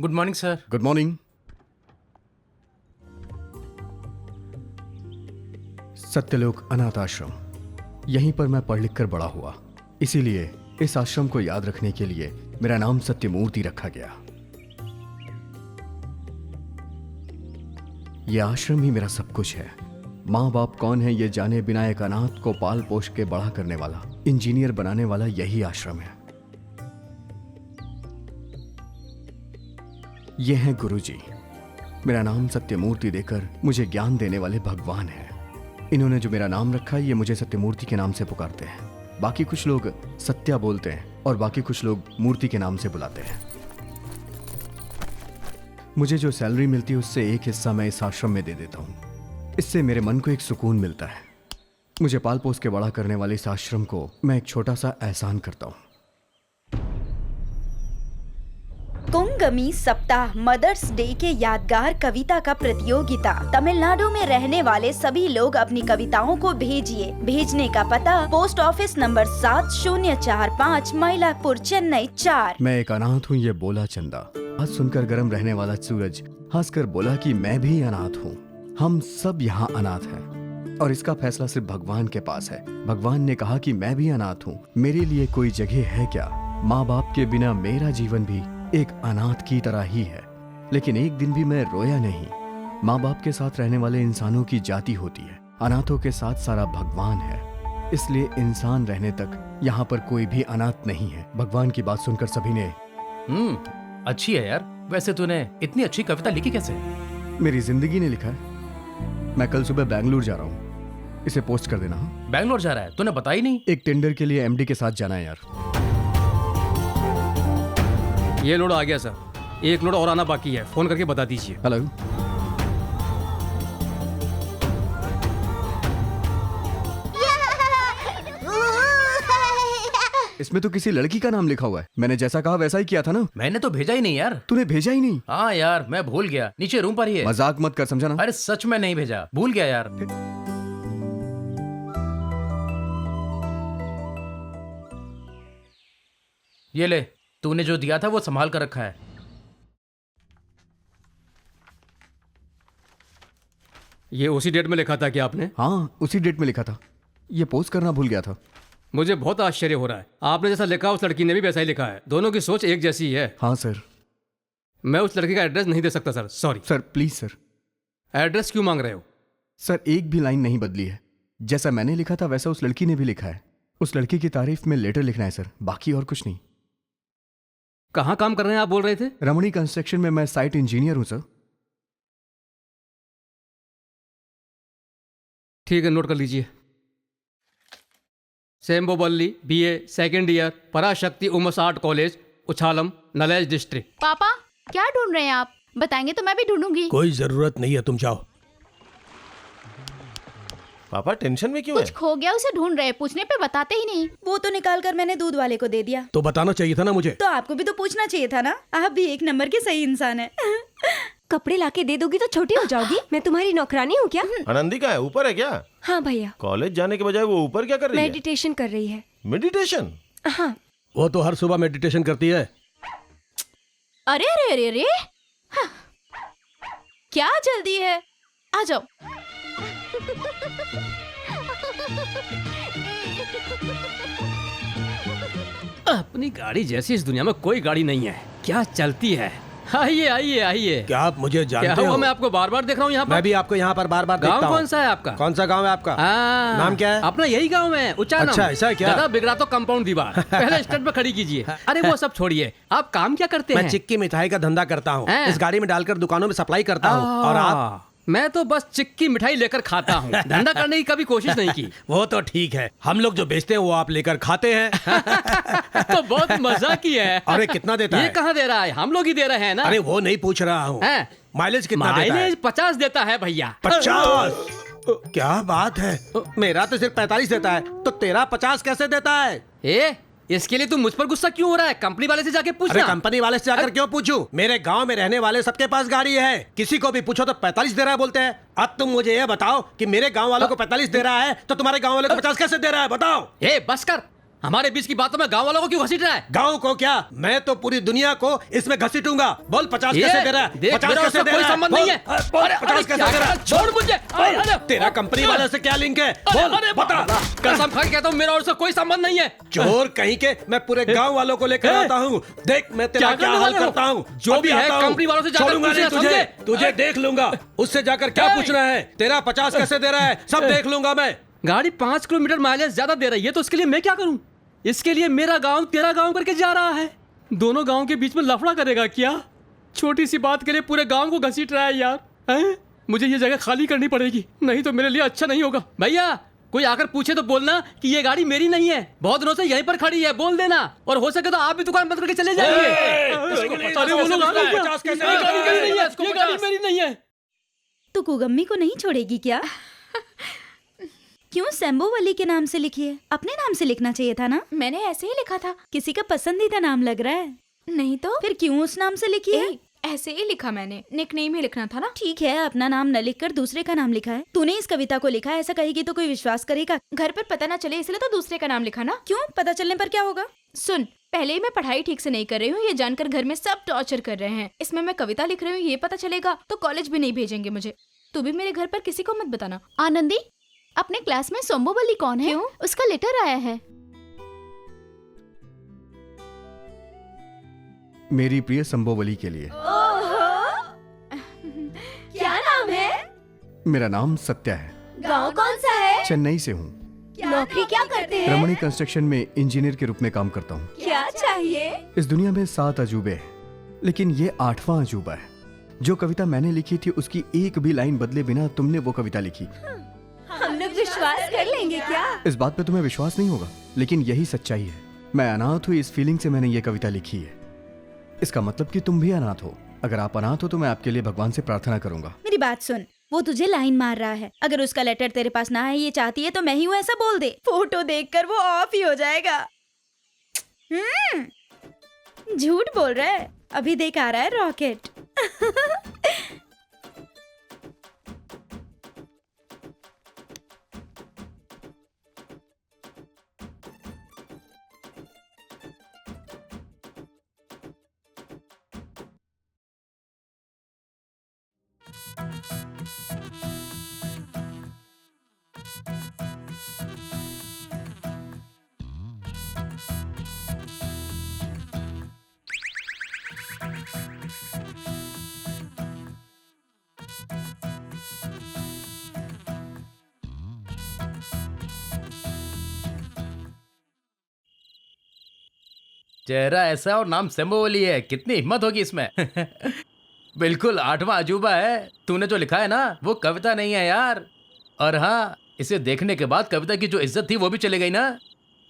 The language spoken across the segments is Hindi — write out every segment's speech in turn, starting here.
Good morning sir. Good morning. Satyalok अनाथ आश्रम, यहीं पर मैं पढ़ लिख कर बड़ा हुआ, इसीलिए इस आश्रम को याद रखने के लिए मेरा नाम सत्यमूर्ति रखा गया। यह आश्रम ही मेरा सब कुछ है। माँ बाप कौन है ये जाने बिना एक अनाथ को पाल पोष के बड़ा करने वाला, इंजीनियर बनाने वाला यही आश्रम है। ये हैं गुरुजी। मेरा नाम सत्यमूर्ति देकर मुझे ज्ञान देने वाले भगवान हैं। इन्होंने जो मेरा नाम रखा है ये मुझे सत्यमूर्ति के नाम से पुकारते हैं। बाकी कुछ लोग सत्या बोलते हैं और बाकी कुछ लोग मूर्ति के नाम से बुलाते हैं। मुझे जो सैलरी मिलती है उससे एक हिस्सा मैं इस आश्रम में दे देता हूँ। इससे मेरे मन को एक सुकून मिलता है। मुझे पाल पोस के बड़ा करने वाले इस आश्रम को मैं एक छोटा सा एहसान करता हूँ। कुंगमी सप्ताह मदर्स डे के यादगार कविता का प्रतियोगिता। तमिलनाडु में रहने वाले सभी लोग अपनी कविताओं को भेजिए। भेजने का पता पोस्ट ऑफिस नंबर 7045 मइलापुर चेन्नई 4। मैं एक अनाथ हूँ ये बोला चंदा। आज सुनकर गर्म रहने वाला सूरज हंसकर बोला कि मैं भी अनाथ हूँ। हम सब यहाँ अनाथ हैं और इसका फैसला सिर्फ भगवान के पास है। भगवान ने कहा कि मैं भी अनाथ हूँ, मेरे लिए कोई जगह है क्या? माँ बाप के बिना मेरा जीवन भी एक अनाथ की तरह ही है। लेकिन एक दिन भी मैं रोया नहीं। माँ बाप के साथ रहने वाले इंसानों की जाति होती है, अनाथों के साथ सारा भगवान है। इसलिए इंसान रहने तक यहाँ पर कोई भी अनाथ नहीं है। भगवान की बात सुनकर सभी ने अच्छी है यार। वैसे तूने इतनी अच्छी कविता लिखी कैसे? मेरी जिंदगी ने लिखा है। मैं कल सुबह बैंगलोर जा रहा हूँ, इसे पोस्ट कर देना। बैंगलोर जा रहा है? तूने बताई नहीं। एक टेंडर के लिए एमडी के साथ जाना है यार। ये लोड आ गया सर, एक लोड और आना बाकी है, फोन करके बता दीजिए। हेलो। इसमें तो किसी लड़की का नाम लिखा हुआ है। मैंने जैसा कहा वैसा ही किया था ना। मैंने तो भेजा ही नहीं यार। तूने भेजा ही नहीं? हाँ यार, मैं भूल गया। नीचे रूम पर ही है। मजाक मत कर, समझा ना? अरे सच में नहीं भेजा, भूल गया यार। ये ले, तूने जो दिया था वो संभाल कर रखा है। ये उसी डेट में लिखा था क्या आपने? हाँ, उसी डेट में लिखा था। ये पोस्ट करना भूल गया था। मुझे बहुत आश्चर्य हो रहा है, आपने जैसा लिखा उस लड़की ने भी वैसा ही लिखा है। दोनों की सोच एक जैसी ही है। हाँ सर। मैं उस लड़की का एड्रेस नहीं दे सकता sir, sorry. Sir please sir. Address क्यों मांग रहे हो? सर एक भी लाइन नहीं बदली है। जैसा मैंने लिखा था वैसा उस लड़की ने भी लिखा है। उस लड़की की तारीफ में लेटर लिखना है सर, बाकी और कुछ नहीं। कहाँ काम कर रहे हैं आप बोल रहे थे? रमणी कंस्ट्रक्शन में मैं साइट इंजीनियर हूं सर। ठीक है, नोट कर लीजिए। सेम्बोबल्ली BA सेकेंड ईयर, पराशक्ति उमस आर्ट कॉलेज, उछालम, नलेज डिस्ट्रिक्ट। पापा क्या ढूंढ रहे हैं आप? बताएंगे तो मैं भी ढूंढूंगी। कोई जरूरत नहीं है, तुम जाओ। पापा टेंशन में क्यों है? कुछ खो गया उसे ढूंढ रहे हैं, पूछने पे बताते ही नहीं। वो तो निकाल कर मैंने दूध वाले को दे दिया। तो बताना चाहिए था ना मुझे। तो आपको भी तो पूछना चाहिए था ना। आप भी एक नंबर के सही इंसान है। कपड़े लाके दे दोगी तो छोटी हो जाओगी। मैं तुम्हारी नौकरानी हूँ क्या? आनंदी का है, ऊपर है क्या? हाँ भैया। कॉलेज जाने के बजाय वो ऊपर क्या कर रही है? मेडिटेशन कर रही है। मेडिटेशन? हाँ। वो तो हर सुबह मेडिटेशन करती है। अरे अरे अरे अरे, हाँ। क्या जल्दी है, आ जाओ। अपनी गाड़ी जैसी इस दुनिया में कोई गाड़ी नहीं है। क्या चलती है। आइए आइए आइए। क्या आप मुझे क्या जानते हुआ? हो? मैं आपको बार बार देख रहा हूँ यहाँ पर। मैं भी आपको यहाँ पर बार बार देखता गांव हूँ। कौन सा है आपका? कौन सा गांव है आपका? नाम क्या है? अपना यही गांव है, उच्चारण। अच्छा, ऐसा है क्या? ज्यादा बिगड़ा तो कंपाउंड दीवार। पहले स्टैंड पे खड़ी कीजिए। अरे वो सब छोड़िए, आप काम क्या करते हैं? मैं चिक्की मिठाई का धंधा करता हूँ। हैं? इस गाड़ी में डालकर दुकानों में सप्लाई करता हूँ। और आप? मैं तो बस चिक्की मिठाई लेकर खाता हूँ, धंधा करने की कभी कोशिश नहीं की। वो तो ठीक है, हम लोग जो बेचते हैं वो आप लेकर खाते हैं। तो बहुत मजा की है। अरे कितना देता है? ये कहाँ दे रहा है? हम लोग ही दे रहे हैं ना। अरे वो नहीं पूछ रहा हूँ। हैं? माइलेज कितना देता है? माइलेज 50 देता है भैया। 50? क्या बात है, मेरा तो सिर्फ 45 देता है, तो तेरा 50 कैसे देता है? ए, इसके लिए तुम मुझ पर गुस्सा क्यों हो रहा है? कंपनी वाले से जाके पूछना। अरे कंपनी वाले से जाकर क्यों पूछूं? मेरे गांव में रहने वाले सबके पास गाड़ी है, किसी को भी पूछो तो 45 दे रहा है बोलते हैं। अब तुम मुझे ये बताओ कि मेरे गांव वालों को 45 दे रहा है तो तुम्हारे गांव वालों को 50 कैसे दे रहा है, बताओ। ए बस कर, हमारे बीच की बातों में गांव वालों को क्यों घसीट रहा है? गांव को क्या, मैं तो पूरी दुनिया को इसमें घसीटूंगा। बोल 50 ये, कैसे दे रहा है? देख, 50 मेरा कैसे उससे दे कोई रहा है? संबंध नहीं है। बोल अरे, 50 कैसे क्या दे रहा है? छोड़ मुझे। अरे, तेरा कंपनी वाले से क्या लिंक है? बोल बता। कसम खा के कहता हूँ मेरा और उससे कोई संबंध नहीं है। चोर कहीं के, मैं पूरे गांव वालों को लेकर आता हूँ। देख मैं तेरा क्या क्या करने हाल वाले हो? करता हूँ। जो अभी भी है, आता हूँ। कंपनी वालों से जाकर छोड़ूंगा नहीं पूछना, तुझे, समझे? तुझे देख लूंगा। उससे जाकर क्या पूछना है? तेरा 50 कैसे दे रहा है सब देख लूंगा मैं। गाड़ी 5 किलोमीटर माइलेज ज्यादा दे रही है, तो उसके लिए मैं क्या करूं? इसके लिए मेरा गांव तेरा गांव करके जा रहा है। दोनों गांव के बीच में लफड़ा करेगा क्या? छोटी सी बात के लिए पूरे गांव को घसीट रहा है यार। हैं? मुझे ये जगह खाली करनी पड़ेगी, नहीं तो मेरे लिए अच्छा नहीं होगा। भैया कोई आकर पूछे तो बोलना कि ये गाड़ी मेरी नहीं है, बहुत दिनों से यहीं पर खड़ी है, बोल देना। और हो सके तो आप भी दुकान बंद करके चले जाइए। अरे वो लोग आ गए क्या? ये गाड़ी मेरी नहीं है, ये गाड़ी मेरी नहीं है। तू कुगम्मी को नहीं छोड़ेगी क्या? क्यों सेम्बोवली के नाम से लिखी है? अपने नाम से लिखना चाहिए था ना। मैंने ऐसे ही लिखा था। किसी का पसंदीदा नाम लग रहा है। नहीं तो फिर क्यों उस नाम से लिखी है? ऐसे ही लिखा मैंने, निकनेम ही लिखना था ना। ठीक है, अपना नाम न लिखकर दूसरे का नाम लिखा है। तूने इस कविता को लिखा है, ऐसा कहेगी तो कोई विश्वास करेगा? घर पर पता ना चले इसलिए तो दूसरे का नाम लिखा ना। क्यों? पता चलने पर क्या होगा? सुन, पहले ही मैं पढ़ाई ठीक से नहीं कर रही हूँ, ये जानकर घर में सब टॉर्चर कर रहे हैं। इसमें मैं कविता लिख रही हूँ, ये पता चलेगा तो कॉलेज भी नहीं भेजेंगे मुझे। तू भी मेरे घर पर किसी को मत बताना। आनंदी, अपने क्लास में सोम्बोवली कौन है? क्यों? उसका लेटर आया है। मेरी प्रिय संबोवली के लिए। क्या नाम है? मेरा नाम सत्या है। गांव कौन सा है? चेन्नई से हूँ। नौकरी क्या करते हैं? रमणी कंस्ट्रक्शन में इंजीनियर के रूप में काम करता हूँ। क्या चाहिए? इस दुनिया में 7 अजूबे हैं, लेकिन ये 8वां अजूबा है। जो कविता मैंने लिखी थी उसकी एक भी लाइन बदले बिना तुमने वो कविता लिखी। हम लोग विश्वास कर लेंगे क्या? इस बात पे तुम्हें विश्वास नहीं होगा, लेकिन यही सच्चाई है। मैं अनाथ हूँ, इस फीलिंग से मैंने ये कविता लिखी है। इसका मतलब कि तुम भी अनाथ हो। अगर आप अनाथ हो तो मैं आपके लिए भगवान से प्रार्थना करूंगा। मेरी बात सुन, वो तुझे लाइन मार रहा है। अगर उसका लेटर तेरे पास ना है, ये चाहती है तो मैं ही हूँ ऐसा बोल दे। फोटो देखकर वो ऑफ ही हो जाएगा। झूठ बोल रहा है। अभी देख आ रहा है रॉकेट। चेहरा ऐसा और नाम सेम्बोवली है, कितनी हिम्मत होगी इसमें। बिल्कुल 8वां अजूबा है। तूने जो लिखा है ना वो कविता नहीं है यार। और हाँ, इसे देखने के बाद कविता की जो इज्जत थी वो भी चली गई ना।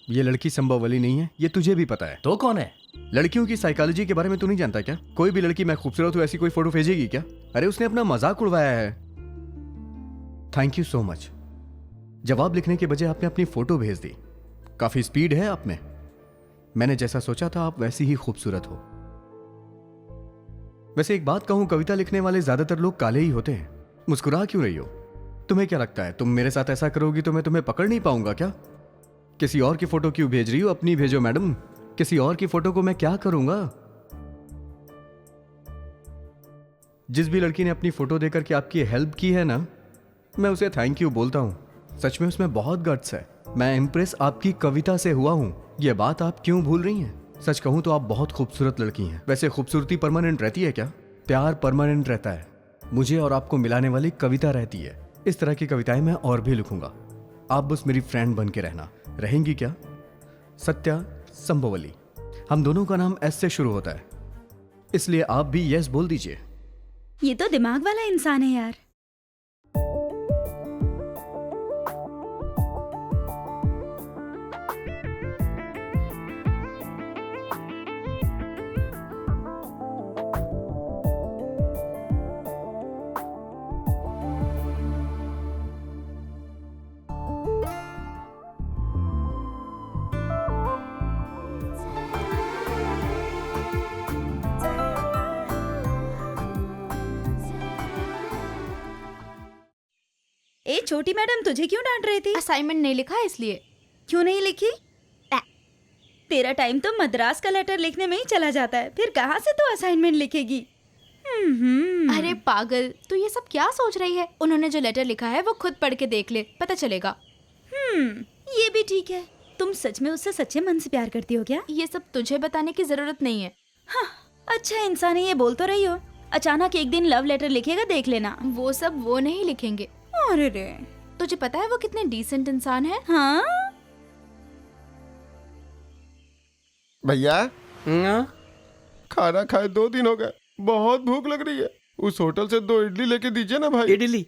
ये लड़की संभवली नहीं है, ये तुझे भी पता है। तो कौन है? लड़कियों की साइकोलॉजी के बारे में तू नहीं जानता क्या? कोई भी लड़की मैं खूबसूरत हूँ ऐसी कोई फोटो भेजेगी क्या? अरे उसने अपना मजाक उड़वाया है। Thank you so much. जवाब लिखने के बजाय आपने अपनी फोटो भेज दी। काफी स्पीड है आप में। मैंने जैसा सोचा था आप वैसी ही खूबसूरत हो। वैसे एक बात कहूं, कविता लिखने वाले ज्यादातर लोग काले ही होते हैं। मुस्कुरा क्यों रही हो? तुम्हें क्या लगता है तुम मेरे साथ ऐसा करोगी तो मैं तुम्हें पकड़ नहीं पाऊंगा क्या? किसी और की फोटो क्यों भेज रही हो? अपनी भेजो मैडम। किसी और की फोटो को मैं क्या करूंगा? जिस भी लड़की ने अपनी फोटो देकर के आपकी हेल्प की है ना, मैं उसे थैंक यू बोलता हूं। सच में उसमें बहुत गट्स है। मैं इम्प्रेस आपकी कविता से हुआ हूं। यह बात आप क्यों भूल रही हैं? सच कहूं तो आप बहुत खूबसूरत लड़की हैं। वैसे खूबसूरती परमानेंट रहती है क्या? प्यार परमानेंट रहता है। मुझे और आपको मिलाने वाली कविता रहती है। इस तरह की कविताएं मैं और भी लिखूंगा। आप बस मेरी फ्रेंड बन के रहना। रहेंगी क्या? सत्या संभवली। हम दोनों का नाम एस से शुरू होता है, इसलिए आप भी यस बोल दीजिए। ये तो दिमाग वाला इंसान है यार। ए छोटी मैडम, तुझे क्यों डांट रही थी? असाइनमेंट नहीं लिखा इसलिए। क्यों नहीं लिखी? तेरा टाइम तो मद्रास का लेटर लिखने में ही चला जाता है, फिर कहाँ से तू असाइनमेंट लिखेगी? अरे पागल, तू ये सब क्या सोच रही है? उन्होंने जो लेटर लिखा है वो खुद पढ़ के देख ले, पता चलेगा। ये भी ठीक है। तुम सच में उससे सच्चे मन से प्यार करती हो क्या? ये सब तुझे बताने की जरूरत नहीं है। हाँ, अच्छा इंसान है, ये बोल तो रही हो। अचानक एक दिन लव लेटर लिखेगा, देख लेना। वो सब वो नहीं लिखेंगे। अरे रे, तुझे पता है वो कितने डिसेंट इंसान है? हाँ भैया हाँ? खाना खाए 2 दिन हो गए, बहुत भूख लग रही है। उस होटल से 2 इडली लेके दीजिए ना भाई। इडली?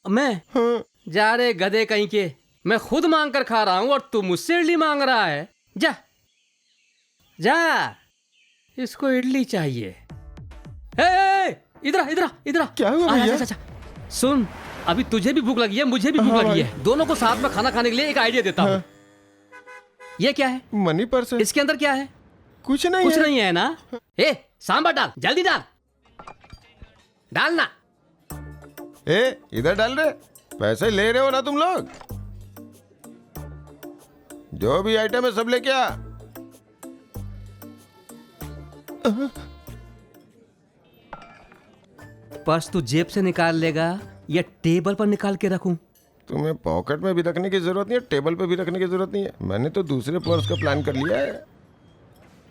मैं? हाँ। जा रे गधे कहीं के, मैं खुद मांग कर खा रहा हूँ और तू मुझसे इडली मांग रहा है? जा जा, इसको इडली चाहिए। इधर इधर इधर। क्या हुआ भैया? सुन, अभी तुझे भी भूख लगी है, मुझे भी भूख हाँ लगी है। दोनों को साथ में खाना खाने के लिए एक आइडिया देता हूँ। ये क्या है? मनी पर्स है। इसके अंदर क्या है? कुछ नहीं कुछ है। नहीं है ना? सांभर डाल, जल्दी डाल, डालना। इधर डाल रहे, पैसे ले रहे हो ना तुम लोग? जो भी आइटम है सब लेके आ। पर्स तू जेब से निकाल लेगा या टेबल पर निकाल के रखूं? तुम्हें पॉकेट में भी रखने की जरूरत नहीं है, टेबल पे भी रखने की जरूरत नहीं है। मैंने तो दूसरे पर्स का प्लान कर लिया है।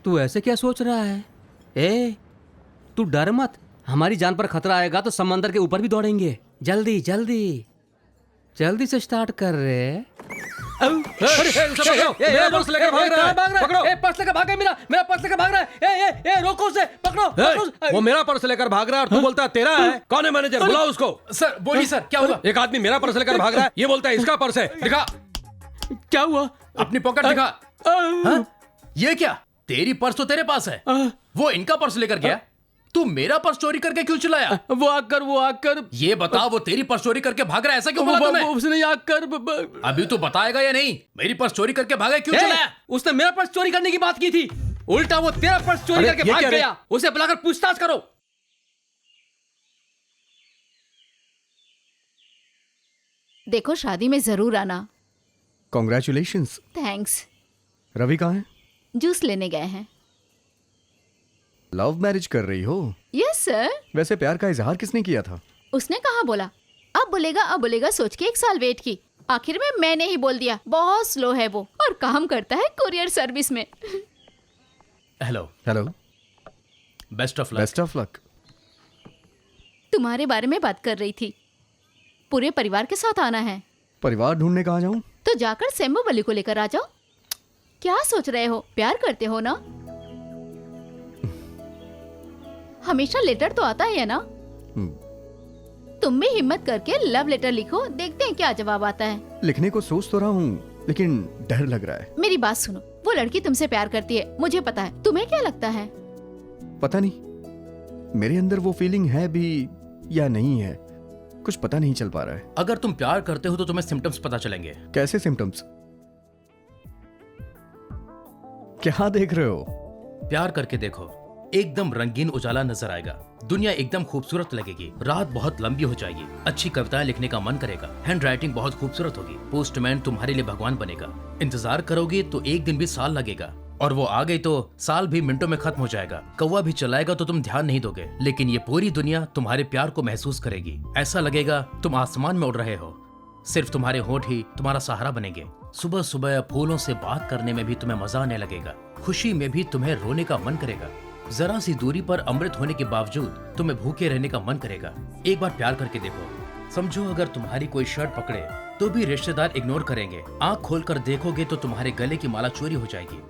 तू ऐसे क्या सोच रहा है? तू डर मत, हमारी जान पर खतरा आएगा तो समंदर के ऊपर भी दौड़ेंगे। जल्दी जल्दी जल्दी से स्टार्ट कर रहे। मेरा पर्स लेकर भाग रहा है। पकड़ो। पर्स लेकर भाग गया, मेरा पर्स लेकर भाग रहा है। रोको उसे, पकड़ो। वो मेरा पर्स लेकर भाग रहा है और तू बोलता है तेरा है। कौन है मैनेजर? बुलाओ उसको। सर बोलिए सर, क्या हुआ? एक आदमी मेरा पर्स लेकर भाग रहा है, ये बोलता है इसका पर्स है। दिखा क्या हुआ? अपनी पॉकेट दिखा। हाँ? ये क्या? तेरी पर्स तो तेरे पास है, वो इनका पर्स लेकर गया। तू मेरा पर्स चोरी करके क्यों चलाया? वो आकर ये बता, वो तेरी पर्स चोरी करके भाग रहा है, ऐसा क्यों बोला तूने? उसने आकर अभी तू बताएगा या नहीं? मेरी पर्स चोरी करके भागा, क्यों चलाया? उसने मेरा पर्स चोरी करने की बात की थी, उल्टा वो तेरा पर्स चोरी अरे, करके ये भाग क्या रे? गया। उसे बुलाकर पूछताछ करो। देखो, शादी में जरूर आना। कॉन्ग्रेचुलेशंस। थैंक्स। रवि कहाँ है? जूस लेने गए हैं। लव मैरिज कर रही हो? Yes sir. वैसे प्यार का इजहार किसने किया था? उसने कहाँ बोला? अब बोलेगा सोच के 1 साल वेट की। आखिर में मैंने ही बोल दिया। बहुत स्लो है वो और काम करता है कुरियर सर्विस में। Hello. Hello, best of luck. Best of luck. तुम्हारे बारे में बात कर रही थी। पूरे परिवार के साथ आना है। परिवार ढूंढने कहाँ जाऊं? तो जाकर सेम्बो बली को लेकर आ जाओ। क्या सोच रहे हो? प्यार करते हो ना? हमेशा लेटर तो आता है ना? तुम भी हिम्मत करके लव लेटर लिखो, देखते हैं क्या जवाब आता है। लिखने को सोच तो रहा हूँ, लेकिन डर लग रहा है। मेरी बात सुनो, वो लड़की तुमसे प्यार करती है, मुझे पता है। तुम्हें क्या लगता है? पता नहीं, मेरे अंदर वो फीलिंग है भी या नहीं है, कुछ पता नहीं चल पा रहा है। अगर तुम प्यार करते हो तो तुम्हें सिम्टम्स पता चलेंगे। कैसे सिम्टम्स? क्या देख रहे हो? प्यार करके देखो, एकदम रंगीन उजाला नजर आएगा, दुनिया एकदम खूबसूरत लगेगी, रात बहुत लंबी हो जाएगी, अच्छी कविताएं लिखने का मन करेगा, हैंड राइटिंग बहुत खूबसूरत होगी, पोस्टमैन तुम्हारे लिए भगवान बनेगा, इंतजार करोगे तो 1 दिन भी साल लगेगा, और वो आ गई तो साल भी मिनटों में खत्म हो जाएगा। कौवा भी चलाएगा तो तुम ध्यान नहीं दोगे, लेकिन ये पूरी दुनिया तुम्हारे प्यार को महसूस करेगी। ऐसा लगेगा तुम आसमान में उड़ रहे हो, सिर्फ तुम्हारे होंठ ही तुम्हारा सहारा बनेंगे। सुबह सुबह फूलों से बात करने में भी तुम्हें मजा आने लगेगा, खुशी में भी तुम्हें रोने का मन करेगा, जरा सी दूरी पर अमृत होने के बावजूद तुम्हें भूखे रहने का मन करेगा। एक बार प्यार करके देखो। समझो अगर तुम्हारी कोई शर्ट पकड़े तो भी रिश्तेदार इग्नोर करेंगे, आंख खोलकर देखोगे तो तुम्हारे गले की माला चोरी हो जाएगी।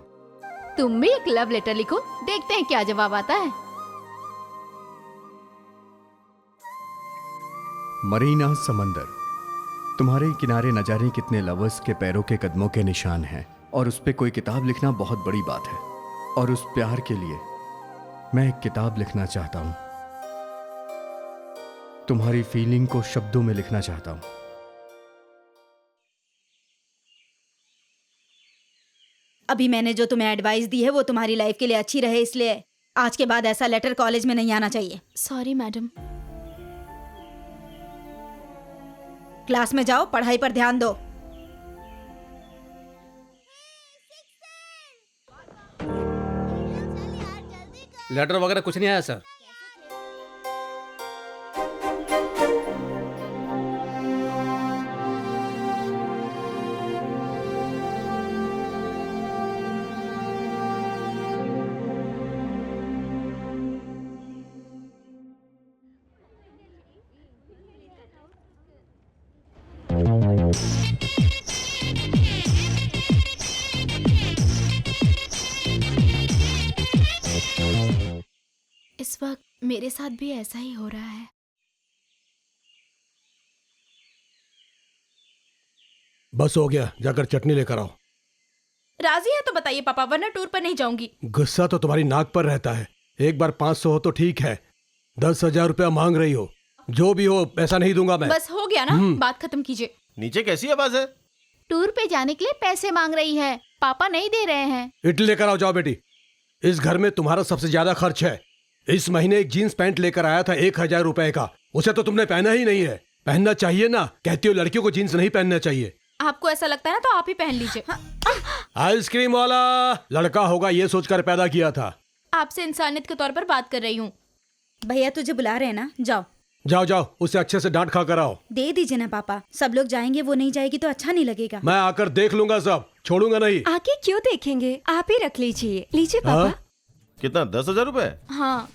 तुम भी एक लव लेटर लिखो, देखते हैं क्या जवाब आता है। मरीना समंदर, तुम्हारे किनारे न जाने कितने लवर्स के पैरों के कदमों के निशान हैं, और उस पे कोई किताब लिखना बहुत बड़ी बात है, और उस प्यार के लिए मैं एक किताब लिखना चाहता हूं। तुम्हारी फीलिंग को शब्दों में लिखना चाहता हूं। अभी मैंने जो तुम्हें एडवाइस दी है वो तुम्हारी लाइफ के लिए अच्छी रहे, इसलिए आज के बाद ऐसा लेटर कॉलेज में नहीं आना चाहिए। Sorry madam. क्लास में जाओ, पढ़ाई पर ध्यान दो। लेटर वगैरह कुछ नहीं आया सर। इस वक्त मेरे साथ भी ऐसा ही हो रहा है। बस हो गया, जाकर चटनी लेकर आओ। राजी है तो बताइए पापा, वरना टूर पर नहीं जाऊंगी। गुस्सा तो तुम्हारी नाक पर रहता है। एक बार 500 हो तो ठीक है, 10,000 रुपया मांग रही हो। जो भी हो पैसा नहीं दूंगा मैं। बस हो गया ना, बात खत्म कीजिए। नीचे कैसी आवाज है? टूर पे जाने के लिए पैसे मांग रही है, पापा नहीं दे रहे हैं। इडली लेकर आओ, जाओ बेटी। इस घर में तुम्हारा सबसे ज्यादा खर्च है। इस महीने एक जीन्स पैंट लेकर आया था 1,000 रुपए का, उसे तो तुमने पहना ही नहीं है। पहनना चाहिए ना, कहती हो लड़कियों को जीन्स नहीं पहनना चाहिए। आपको ऐसा लगता है ना तो आप ही पहन लीजिए। आइसक्रीम वाला लड़का होगा ये सोचकर पैदा किया था। आपसे इंसानियत के तौर पर बात कर रही हूँ। भैया तुझे बुला रहे हैं ना, जाओ। जाओ जाओ, उसे अच्छे से डांट खा कर आओ। दे दीजिए ना पापा, सब लोग जाएंगे, वो नहीं जाएगी तो अच्छा नहीं लगेगा। मैं आकर देख लूंगा, सब छोड़ूंगा नहीं। आके क्यों देखेंगे, आप ही रख लीजिए। लीजिए पापा। हाँ? कितना? 10,000 रुपए? हाँ,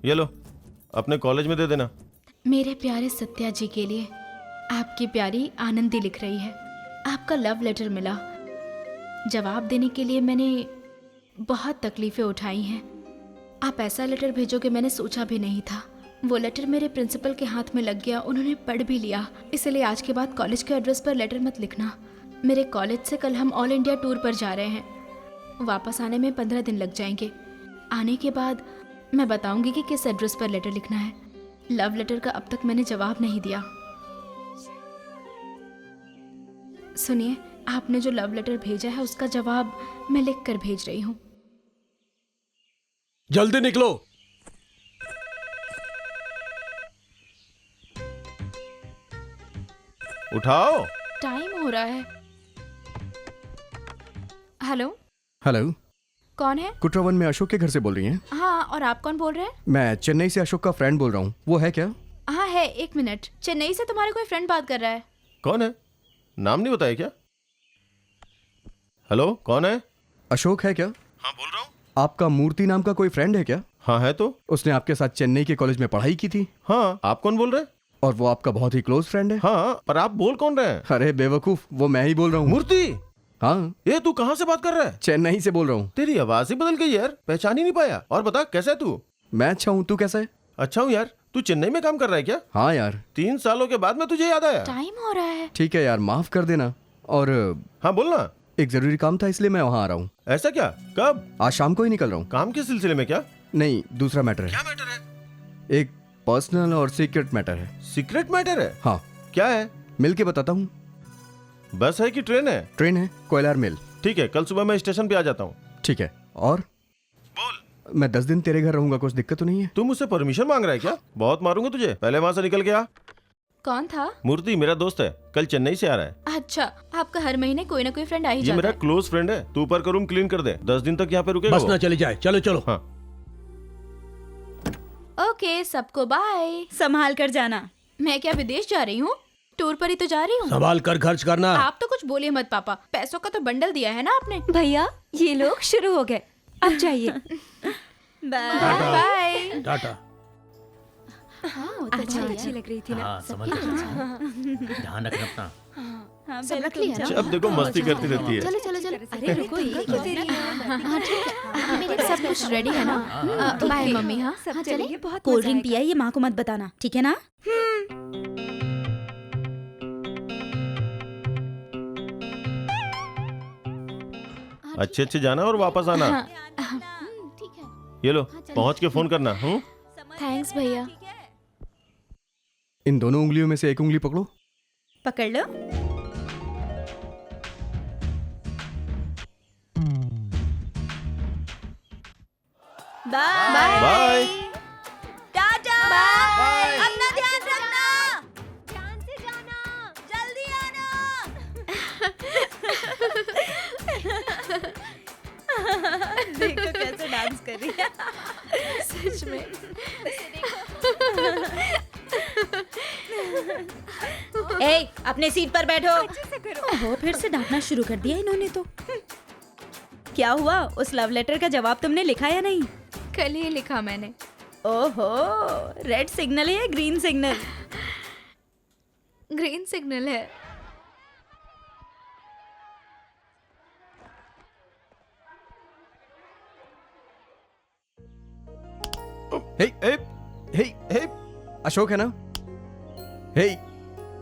ये लो, अपने कॉलेज में दे देना। मेरे प्यारे सत्या जी के लिए आपकी प्यारी आनंदी लिख रही है। आपका लव लेटर मिला। जवाब देने के लिए मैंने बहुत तकलीफें उठाई हैं। आप ऐसा लेटर भेजोगे मैंने सोचा भी नहीं था। वो लेटर मेरे प्रिंसिपल के हाथ में लग गया, उन्होंने पढ़ भी लिया। इसलिए आज के बाद कॉलेज के एड्रेस पर लेटर मत लिखना। मेरे कॉलेज से कल हम ऑल इंडिया टूर पर जा रहे हैं। वापस आने में 15 दिन लग जाएंगे। आने के बाद मैं बताऊंगी कि किस एड्रेस पर लेटर लिखना है। लव लेटर का अब तक मैंने जवाब नहीं दिया। सुनिए, आपने जो लव लेटर भेजा है उसका जवाब मैं लिख कर भेज रही हूँ। जल्दी निकलो। उठाओ। टाइम हो रहा है। हेलो, हेलो, कौन है? कुट्रावन में अशोक के घर से बोल रही हैं? हाँ, और आप कौन बोल रहे हैं? मैं चेन्नई से अशोक का फ्रेंड बोल रहा हूँ, वो है क्या? हाँ है, एक मिनट। चेन्नई से तुम्हारे कोई फ्रेंड बात कर रहा है। कौन है? नाम नहीं बताया क्या? हेलो, कौन है? अशोक है क्या? हाँ, बोल रहा हूँ। आपका मूर्ति नाम का कोई फ्रेंड है क्या? हाँ है तो। उसने आपके साथ चेन्नई के कॉलेज में पढ़ाई की थी? हाँ, आप कौन बोल रहे हैं? और वो आपका बहुत ही क्लोज फ्रेंड है? हाँ, पर आप बोल कौन रहे हैं? अरे बेवकूफ, वो मैं ही बोल रहा हूँ। मूर्ति? हाँ, ये तू कहाँ से बात कर रहा है? चेन्नई से बोल रहा हूँ। तेरी आवाज ही बदल गई यार, पहचान ही नहीं पाया। और बता, कैसा है तू? मैं अच्छा हूँ, तू कैसा है? अच्छा हूँ यार। तू चेन्नई में काम कर रहा है क्या? हाँ यार। 3 सालों के बाद में तुझे याद आया? टाइम हो रहा है। ठीक है यार, माफ कर देना। और हाँ बोलना। एक जरूरी काम था इसलिए मैं वहाँ आ रहा हूँ। ऐसा क्या? कब? आज शाम को ही निकल रहा हूँ। काम के सिलसिले में क्या? नहीं, दूसरा मैटर है। क्या मैटर है? एक पर्सनल और सीक्रेट मैटर है। सीक्रेट मैटर है? हाँ, क्या है? मिल के बताता हूँ। बस है कि ट्रेन है? ट्रेन है, कोयलार मिल। ठीक है, कल सुबह मैं स्टेशन पे आ जाता हूँ। ठीक है। और बोल। मैं 10 दिन तेरे घर रहूंगा, कुछ दिक्कत तो नहीं है? तू मुझसे परमिशन मांग रहा है क्या? बहुत मारूंगा तुझे, पहले वहां से निकल के आ। कौन था? मूर्ति मेरा दोस्त है, कल चेन्नई से आ रहा है। अच्छा, आपका हर महीने कोई ना कोई फ्रेंड आ ही ये जाता मेरा है। क्लोज फ्रेंड है। तू ऊपर का रूम क्लीन कर दे, 10 दिन तक यहाँ पे रुकेगा बस वो। ना चली जाए, चलो चलो। हाँ। ओके, सबको बाय। संभाल कर जाना। मैं क्या विदेश जा रही हूँ? टूर पर ही तो जा रही हूँ। संभाल कर खर्च करना। आप तो कुछ बोलिए मत पापा, पैसों का तो बंडल दिया है ना आपने। भैया ये लोग शुरू हो गए, अब जाइए। बाय। बाय। टाटा। अच्छा, अच्छी लग रही थी ना? समझ ध्यान रखना अपना। हाँ, सब रख लिया ना? अब देखो मस्ती करती रहती है। चलो चलो चलो। अरे रुको, ये क्यों दे रही है? हाँ ठीक है, मेरे सब कुछ रेडी है ना? Bye mummy. हाँ सब हाँ, चलेंगे, चले। बहुत कोल्ड मजा ड्रिंक आएगा। पिया, ये माँ को मत बताना, ठीक है ना? अच्छे अच्छे जाना और वापस आना। ठीक है। ये लो, पहुंच के फोन करना। थैंक्स भैया। इन दोनों उंगलियों में से एक उंगली पकड़ो। पकड़ लो। बाय। बाय। टाटा। बाय। अपना ध्यान रखना। ध्यान से जाना। जल्दी आना। सच में। ए, अपने सीट पर बैठो। ओहो, फिर से डांटना शुरू कर दिया इन्होंने तो। क्या हुआ? उस लव लेटर का जवाब तुमने लिखा या नहीं? कल ही लिखा मैंने। ओहो, रेड सिग्नल है या ग्रीन सिग्नल? ग्रीन सिग्नल है। हे हे हे हे अशोक है ना? हे,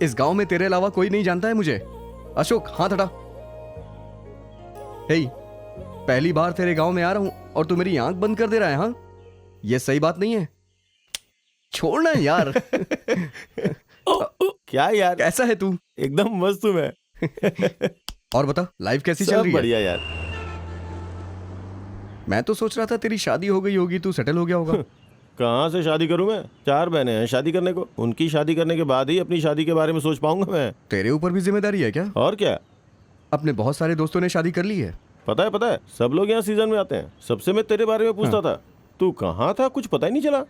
इस गांव में तेरे अलावा कोई नहीं जानता है मुझे। अशोक, हाथ हटा। हे, पहली बार तेरे गांव में आ रहा हूं और तू मेरी आंख बंद कर दे रहा है। हाँ, ये सही बात नहीं है। छोड़ना यार। क्या यार, कैसा है तू? एकदम मस्त हूँ मैं। और बता, लाइफ कैसी चल सब रही है? बढ़िया यार। मैं तो सोच रहा था तेरी शादी हो गई होगी, तू सेटल हो गया होगा। कहाँ से शादी करूँ मैं? 4 बहनें हैं शादी करने को। उनकी शादी करने के बाद ही अपनी शादी के बारे में सोच पाऊंगा मैं। तेरे ऊपर भी जिम्मेदारी है क्या? और क्या, अपने बहुत सारे दोस्तों ने शादी कर ली है। पता है, सब लोग यहाँ सीजन में आते हैं। सबसे मैं तेरे बारे में पूछता था, तू कहाँ था, कुछ पता ही नहीं चला।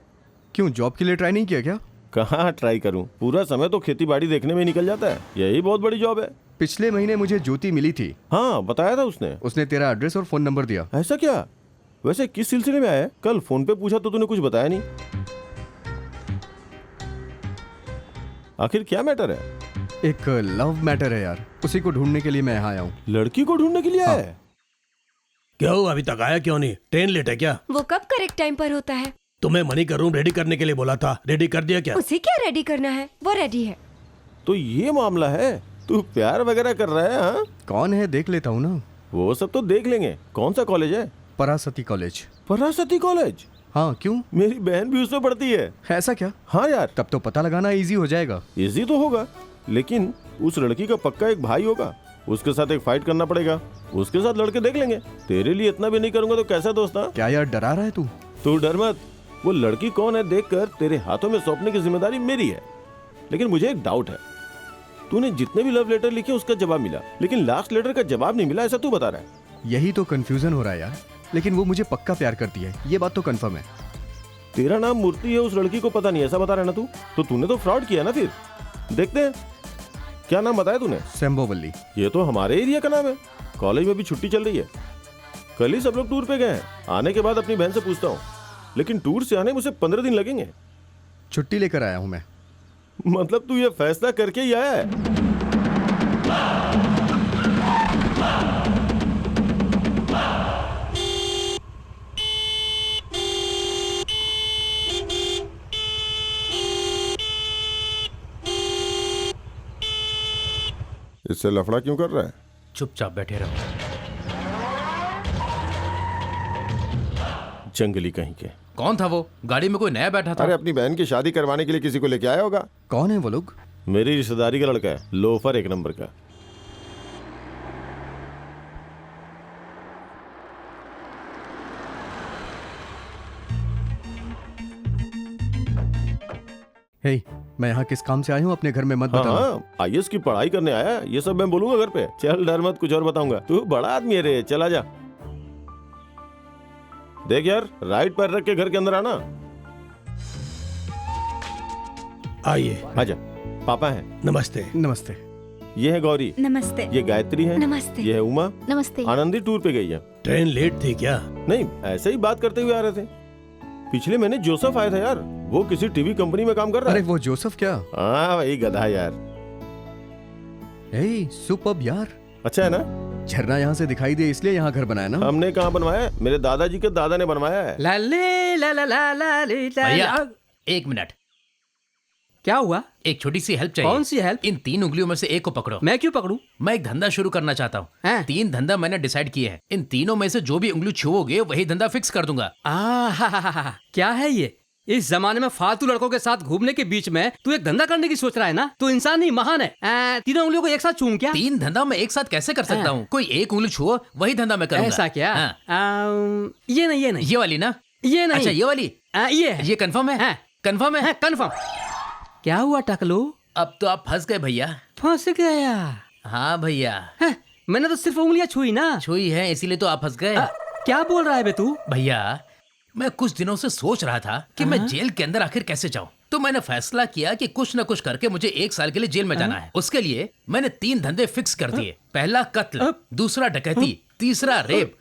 क्यों, जॉब के लिए ट्राई नहीं किया क्या? कहाँ ट्राई करूँ, पूरा समय तो खेती बाड़ी देखने में निकल जाता है। यही बहुत बड़ी जॉब है। पिछले महीने मुझे ज्योति मिली थी। हाँ, बताया था उसने। उसने तेरा एड्रेस और फोन नंबर दिया। ऐसा क्या? वैसे किस सिलसिले में आया है? कल फोन पे पूछा तो तूने कुछ बताया नहीं। आखिर क्या मैटर है? एक लव मैटर है यार, उसी को ढूंढने के लिए मैं यहाँ आया हूँ। लड़की को ढूंढने के लिए आया है? क्या हुआ, अभी तक आया क्यों नहीं? ट्रेन लेट है क्या? वो कब करेक्ट टाइम पर होता है? तुम्हें मनी का रूम रेडी करने के लिए बोला था, रेडी कर दिया क्या? उसे क्या रेडी करना है, वो रेडी है। तो ये मामला है, तू प्यार वगैरह कर रहा है? हाँ, कौन है देख लेता हूँ ना। वो सब तो देख लेंगे। कौन सा कॉलेज है? परासती कॉलेज। परासती कॉलेज? हाँ, क्यों? मेरी बहन भी उसमें पढ़ती है। ऐसा क्या? हाँ यार। तब तो पता लगाना इजी हो जाएगा। इजी तो होगा, लेकिन उस लड़की का पक्का एक भाई होगा। उसके साथ एक फाइट करना पड़ेगा। उसके साथ लड़के देख लेंगे। तेरे लिए इतना भी नहीं करूंगा तो कैसा दोस्त? हाँ, क्या यार, डरा रहा है तू? तू डर मत। वो लड़की कौन है देखकर तेरे हाथों में सौंपने की जिम्मेदारी मेरी है। लेकिन मुझे एक डाउट है, तूने जितने भी लव लेटर लिखे उसका जवाब मिला, लेकिन लास्ट लेटर का जवाब नहीं मिला, ऐसा तू बता रहा है। यही तो कंफ्यूजन हो रहा है यार। लेकिन वो मुझे पक्का प्यार करती है, ये बात तो कंफर्म है। तेरा नाम मूर्ति है, उस लड़की को पता नहीं, ऐसा बता रहा है ना तू? तो तूने तो फ्रॉड किया ना। फिर देखते हैं, क्या नाम बताया तूने? सेम्बोवल्ली। ये तो हमारे एरिया का नाम है। कॉलेज में भी छुट्टी चल रही है। कल ही सब लोग टूर पे गए हैं। आने के बाद अपनी बहन से पूछता हूँ, लेकिन टूर से आने मुझे 15 दिन लगेंगे। छुट्टी लेकर आया हूँ मैं। मतलब तू ये फैसला करके ही आया है? इससे लफड़ा क्यों कर रहा है? चुपचाप बैठे रहो। जंगली कहीं के। कौन था वो? गाड़ी में कोई नया बैठा था? अरे अपनी बहन की शादी करवाने के लिए किसी को लेके आया होगा। कौन है वो लोग? मेरी रिश्तेदारी का लड़का है, लोफर 1 नंबर का। हे, मैं यहाँ किस काम से आया हूँ, अपने घर में मत हाँ बताना। हाँ, IAS की पढ़ाई करने आया है, ये सब मैं बोलूंगा घर पे। चल डर मत, कुछ और बताऊंगा। तू बड़ा आदमी है रे, चला जा। देख यार, राइट पैर रख के घर के अंदर आना। आइए। आजा। पापा हैं। नमस्ते। नमस्ते। ये है गौरी। नमस्ते। ये गायत्री है। नमस्ते। ये है उमा। नमस्ते। आनंदी टूर पे गई है। ट्रेन लेट थी क्या? नहीं, ऐसे ही बात करते हुए आ रहे थे। पिछले महीने जोसेफ आया था यार, वो किसी टीवी कंपनी में काम कर रहा अरे है। वो जोसेफ क्या? हाँ वही गधा यार। हे, सुपर्ब यार। अच्छा है ना? झरना यहाँ से दिखाई दे इसलिए यहाँ घर बनाया ना? हमने कहाँ बनवाया है, मेरे दादाजी के दादा ने बनवाया है। ला ले ला ला ला ला ले ला भैया, ला। 1 मिनट। क्या हुआ? एक छोटी सी हेल्प चाहिए। कौन सी हेल्प? इन 3 उंगलियों में से एक को पकड़ो। मैं क्यों पकड़ूं? मैं एक धंधा शुरू करना चाहता हूँ। हैं? 3 धंधा मैंने डिसाइड किए हैं। इन तीनों में से जो भी उंगली छुओगे वही धंधा फिक्स कर दूंगा। क्या है ये? इस जमाने में फालतू लड़कों के साथ घूमने के बीच में तू एक धंधा करने की सोच रहा है ना? तू इंसान नहीं महान है। 3 उंगलियों को एक साथ छूऊं क्या? 3 धंधा मैं एक साथ कैसे कर सकता हूँ? कोई एक उंगली छुओ वही धंधा मैं करूंगा। ऐसा क्या? हाँ। ये नहीं, ये नहीं, ये वाली ना? ये नहीं। अच्छा ये वाली? ये कंफर्म है? कंफर्म है? कंफर्म। क्या हुआ टकलो? अब तो आप फंस गए भैया। फंस गया? हाँ भैया, मैंने तो सिर्फ उंगलियां छुई ना। छुई है इसीलिए तो आप फंस गए। क्या बोल रहा है बे तू? भैया मैं कुछ दिनों से सोच रहा था कि मैं जेल के अंदर आखिर कैसे जाऊं। तो मैंने फैसला किया कि कुछ न कुछ करके मुझे 1 साल के लिए जेल में जाना है। उसके लिए मैंने 3 धंधे फिक्स कर दिए। पहला कत्ल, दूसरा डकैती, तीसरा रेप।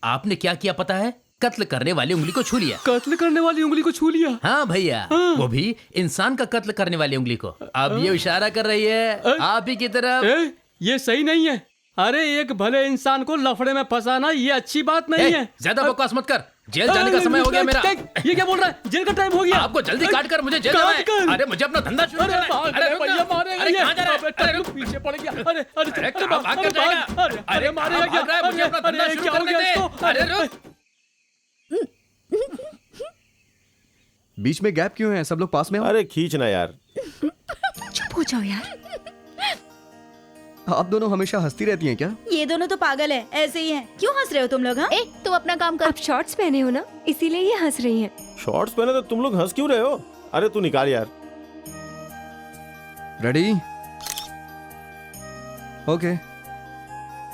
आपने क्या किया पता है? कत्ल करने वाली उंगली को छू लिया। कत्ल करने वाली उंगली को छू लिया? हाँ भैया, वो भी इंसान का कत्ल करने वाली उंगली को। अब ये इशारा कर रही है आप ही की तरफ। ये सही नहीं है। अरे एक भले इंसान को लफड़े में फंसाना ये अच्छी बात नहीं है। ज्यादा बकवास मत कर, जेल जाने का समय हो गया मेरा। ये क्या बोल रहा है? जेल का टाइम हो गया। आपको जल्दी काट कर मुझे जेल जाना है। अरे मुझे अपना धंधा शुरू करना है। अरे भैया मारेगा। अरे कहाँ जा रहा है? अरे पीछे पड़ गया। अरे अरे अरे कहाँ भाग कर जाएगा? अरे मारेगा क्या? मुझे अपना धंधा शुरू करने दे। अरे रुक। बीच में गैप क्यों है? सब लोग पास में हो। अरे खींचना यार। चुप हो जाओ यार। आप दोनों हमेशा हंसती रहती हैं क्या? ये दोनों तो पागल है, ऐसे ही हैं। क्यों हंस रहे हो तुम लोग? हाँ, ए तू अपना काम कर। आप शॉर्ट्स पहने हो ना, इसीलिए ये हंस रही हैं। शॉर्ट्स पहने तो तुम लोग हंस क्यों रहे हो? अरे तू निकाल यार। रेडी? ओके।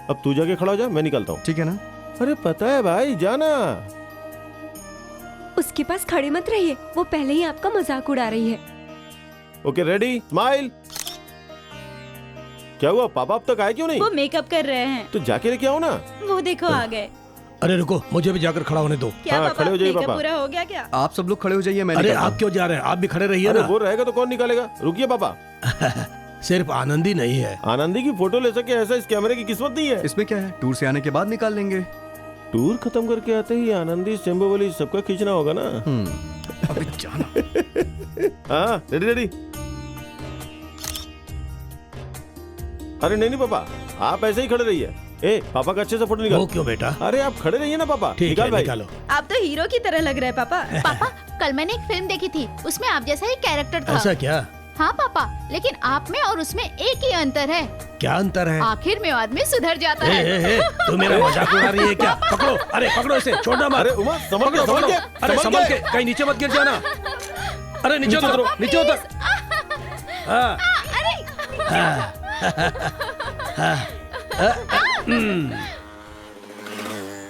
अब तू जाके खड़ा हो जा, मैं निकलता हूँ। ठीक है ना? अरे पता है भाई, जाना। उसके पास खड़े मत रहिए, वो पहले ही आपका मजाक उड़ा रही है। Okay ready, smile. क्या हुआ, पापा अब तक आए क्यों नहीं? वो मेकअप कर रहे हैं। तो जाके लेके आओ ना। वो देखो आ गए। अरे रुको, मुझे भी जाकर खड़ा होने दो। क्या हाँ, पापा, खड़े हो जाइए मेकअप पापा। पूरा हो गया क्या? आप सब लोग खड़े हो जाइए, मैं अरे निकलता आप हूं। क्यों जा रहे हैं? आप भी खड़े रहिए अरे ना। वो रहेगा तो कौन निकालेगा? रुकिए पापा। सिर्फ आनंद ही नहीं है। आनंदी की फोटो ले सके ऐसा इस कैमरे की किस्मत नहीं है। इसमें क्या है? टूर से आने के बाद निकाल लेंगे। टूर खत्म करके आते ही आनंदी, सेम्बोवली सबका खींचना होगा ना। अबे जाना। हाँ रेडी रेडी। अरे नहीं पापा, आप ऐसे ही खड़े रहिए। ए पापा का अच्छे से फोटो वो निकाल। क्यों बेटा? अरे आप खड़े रहिए ना पापा। ठीक निकाल है, भाई। निकालो। आप तो हीरो की तरह लग रहे हैं पापा। पापा कल मैंने एक फिल्म देखी थी, उसमें आप जैसा ही कैरेक्टर था। ऐसा क्या? हाँ पापा, लेकिन आप में और उसमें एक ही अंतर है। क्या अंतर है? आखिर में आदमी सुधर जाता ए, है। ए, ए, तू मेरा मजाक उड़ा रही है क्या? पकड़ो, अरे पकड़ो इसे, छोड़ना मत। अरे उमा संभल के, पकड़ो, संभल पकड़ो। के, अरे संभल संभल के। के, कहीं नीचे मत गिर जाना। अरे नीचे उतरो, नीचे उतर। हाँ।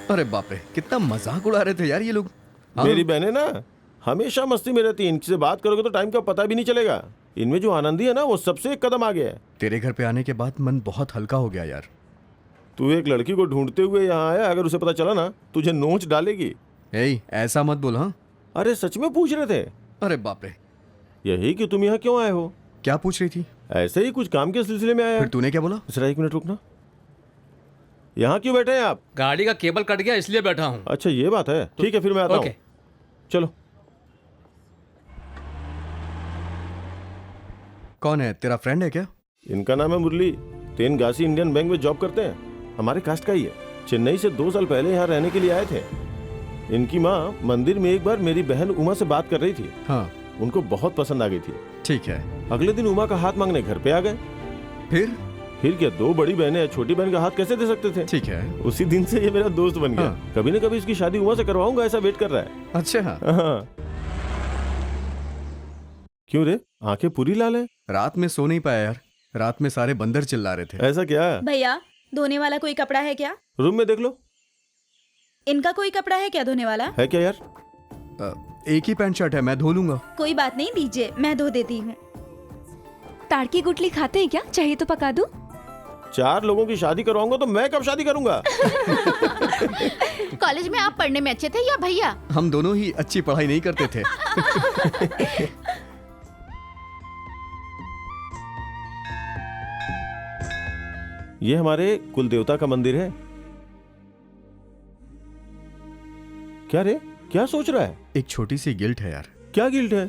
अरे बाप रे, कितना मजाक उड़ा रहे थे यार ये लोग। हाँ। मेरी बहनें ना हमेशा मस्ती में रहती है। इनसे बात करोगे तो टाइम का पता भी नहीं चलेगा। इनमें जो आनंदी है ना, वो सबसे एक कदम आगे है। तेरे घर पे आने के बाद मन बहुत हल्का हो गया यार। तू एक लड़की को ढूंढते हुए यहाँ आया, अगर उसे पता चला ना तुझे नोच डालेगी। ए, ऐसा मत बोल। हाँ अरे सच में पूछ रहे थे। अरे बाप रे, यही कि तुम यहाँ क्यों आए हो? क्या पूछ रही थी? ऐसे ही कुछ काम के सिलसिले में आया फिर है। तूने क्या बोला? जरा 1 मिनट रुकना। यहाँ क्यों बैठे हैं आप? गाड़ी का केबल कट गया इसलिए बैठा हूँ। अच्छा ये बात है, ठीक है फिर मैं आता हूँ। ओके। चलो। कौन है? तेरा फ्रेंड है क्या? इनका नाम है मुरली। तेनगासी इंडियन बैंक में जॉब करते हैं। हमारे कास्ट का ही है। चेन्नई से 2 साल पहले यहाँ रहने के लिए आए थे। इनकी माँ मंदिर में एक बार मेरी बहन उमा से बात कर रही थी। हाँ उनको बहुत पसंद आ गई थी। ठीक है। अगले दिन उमा का हाथ मांगने घर पे आ गए। फिर क्या, 2 बड़ी बहनें हैं, छोटी बहन का हाथ कैसे दे सकते थे? ठीक है। उसी दिन से ये मेरा दोस्त बन गया। हाँ। कभी न कभी इसकी शादी उमा से करवाऊंगा, ऐसा वेट कर रहा है। अच्छा हाँ। हाँ। क्यों रे, आंखें पूरी लाल है? रात में सो नहीं पाया यार। रात में सारे बंदर चिल्ला रहे थे। ऐसा क्या? भैया, धोने वाला कोई कपड़ा है क्या? रूम में देख लो। इनका कोई कपड़ा है क्या धोने वाला? है क्या यार? एक ही पैंट शर्ट है, मैं धो लूंगा। कोई बात नहीं, दीजिए, मैं धो देती हूँ। ताड़ की गुटली खाते हैं क्या? चाहिए तो पका दूं? 4 लोगों की शादी करवाऊंगा तो मैं कब शादी करूंगा? कॉलेज में आप पढ़ने में अच्छे थे या भैया? हम दोनों ही अच्छी पढ़ाई नहीं करते थे। ये हमारे कुल देवता का मंदिर है। क्या रे, क्या सोच रहा है? एक छोटी सी गिल्ट है यार। क्या गिल्ट है?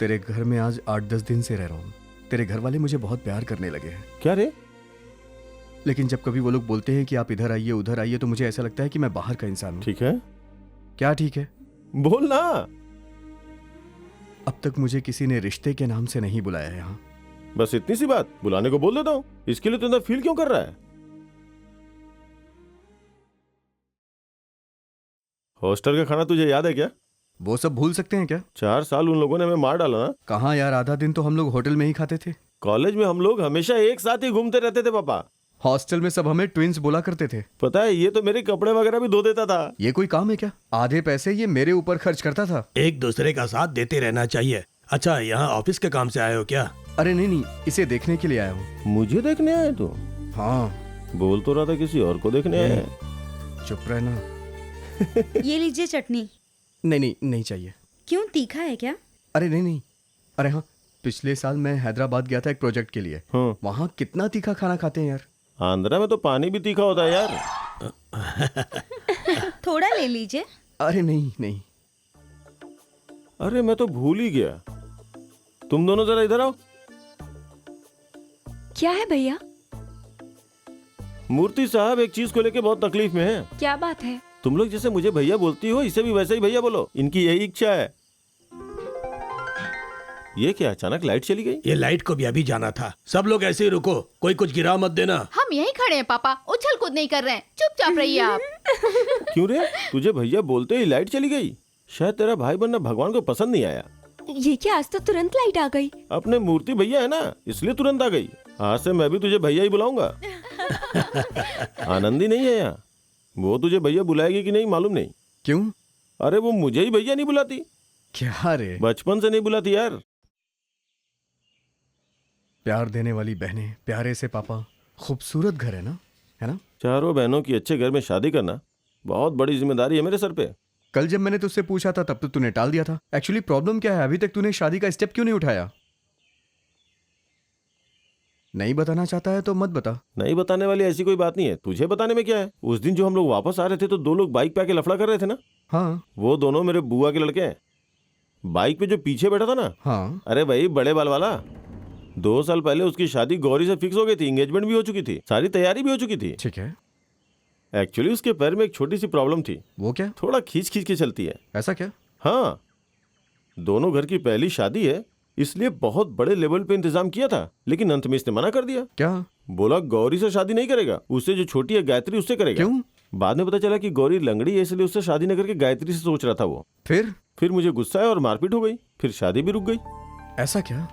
तेरे घर में आज 8-10 दिन से रह रहा हूँ। तेरे घर वाले मुझे बहुत प्यार करने लगे हैं। क्या रे? लेकिन जब कभी वो लोग बोलते हैं कि आप इधर आइए उधर आइए, तो मुझे ऐसा लगता है कि मैं बाहर का इंसान हूँ। ठीक है, क्या ठीक है? बोल ना। अब तक मुझे किसी ने रिश्ते के नाम से नहीं बुलाया है यहाँ। बस इतनी सी बात, बुलाने को बोल देता हूँ। इसके लिए तो अंदर फील क्यों कर रहा है? हॉस्टल का खाना तुझे याद है क्या? वो सब भूल सकते हैं क्या? 4 साल उन लोगों ने हमें मार डाला ना। कहाँ यार, आधा दिन तो हम लोग होटल में ही खाते थे। कॉलेज में हम लोग हमेशा एक साथ ही घूमते रहते थे पापा। हॉस्टल में सब हमें ट्विंस बोला करते थे। पता है, ये तो मेरे कपड़े वगैरह भी धो देता था। ये कोई काम है क्या? आधे पैसे ये मेरे ऊपर खर्च करता था। एक दूसरे का साथ देते रहना चाहिए। अच्छा, यहाँ ऑफिस के काम से आए हो क्या? अरे नहीं, इसे देखने के लिए आया हूँ। मुझे देखने आए तो? हाँ। बोल तो रहा था किसी और को देखने आए। चुप रहना। ये लीजिए चटनी। नहीं चाहिए। क्यों, तीखा है क्या? अरे नहीं। अरे हाँ, पिछले साल मैं हैदराबाद गया था एक प्रोजेक्ट के लिए। हाँ। वहाँ कितना तीखा खाना खाते हैं यार। आंध्रा में तो पानी भी तीखा होता है यार। थोड़ा ले लीजिए। अरे नहीं। अरे मैं तो भूल ही गया। तुम दोनों जरा इधर आओ। क्या है भैया? मूर्ति साहब एक चीज को लेके बहुत तकलीफ में है। क्या बात है? तुम लोग जैसे मुझे भैया बोलती हो, इसे भी वैसे ही भैया बोलो। इनकी यही इच्छा है। ये क्या, अचानक लाइट चली गई? ये लाइट को भी अभी जाना था। सब लोग ऐसे ही रुको, कोई कुछ गिरा मत देना। हम यहीं खड़े हैं पापा, उछल कूद नहीं कर रहे हैं, चुपचाप रहिए आप। क्यों रे, तुझे भैया बोलते ही लाइट चली गई? शायद तेरा भाई बनना भगवान को पसंद नहीं आया। ये क्या, आज तो तुरंत लाइट आ गई। अपने मूर्ति भैया है ना, इसलिए तुरंत आ गई। आज से मैं भी तुझे भैया ही बुलाऊंगा। आनंदी नहीं है यहाँ, वो तुझे भैया बुलाएगी कि नहीं मालूम नहीं। क्यों? अरे वो मुझे ही भैया नहीं बुलाती। क्या रे? बचपन से नहीं बुलाती यार। प्यार देने वाली बहनें, प्यारे से पापा, खूबसूरत घर है ना? चारों बहनों की अच्छे घर में शादी करना बहुत बड़ी जिम्मेदारी है मेरे सर पे। कल जब मैंने तुझसे पूछा था तब तो तूने टाल दिया था। एक्चुअली प्रॉब्लम क्या है? अभी तक तूने शादी का स्टेप क्यों नहीं उठाया? नहीं बताना चाहता है तो मत बता। नहीं बताने वाली ऐसी कोई बात नहीं है। तुझे बताने में क्या है? उस दिन जो हम लोग वापस आ रहे थे तो 2 लोग बाइक पे आके लफड़ा कर रहे थे ना। हाँ। वो दोनों मेरे बुआ के लड़के हैं। बाइक पे जो पीछे बैठा था ना। हाँ। अरे भाई, बड़े बाल वाला। 2 साल पहले उसकी शादी गौरी से फिक्स हो गई थी। एंगेजमेंट भी हो चुकी थी, सारी तैयारी भी हो चुकी थी। ठीक है। एक्चुअली उसके पैर में एक छोटी सी प्रॉब्लम थी। वो क्या? थोड़ा खींच खींच के चलती है। ऐसा क्या? हाँ, दोनों घर की पहली शादी है, इसलिए बहुत बड़े लेवल पे इंतजाम किया था, लेकिन अंत में इसने मना कर दिया। क्या? बोला गौरी से शादी नहीं करेगा, उससे जो छोटी है गायत्री उससे करेगा। क्यों? बाद में पता चला कि गौरी लंगड़ी है, इसलिए उससे शादी न करके गायत्री से सोच रहा था वो। फिर मुझे गुस्सा आया और मारपीट हो गई। फिर शादी भी रुक गई। ऐसा क्या?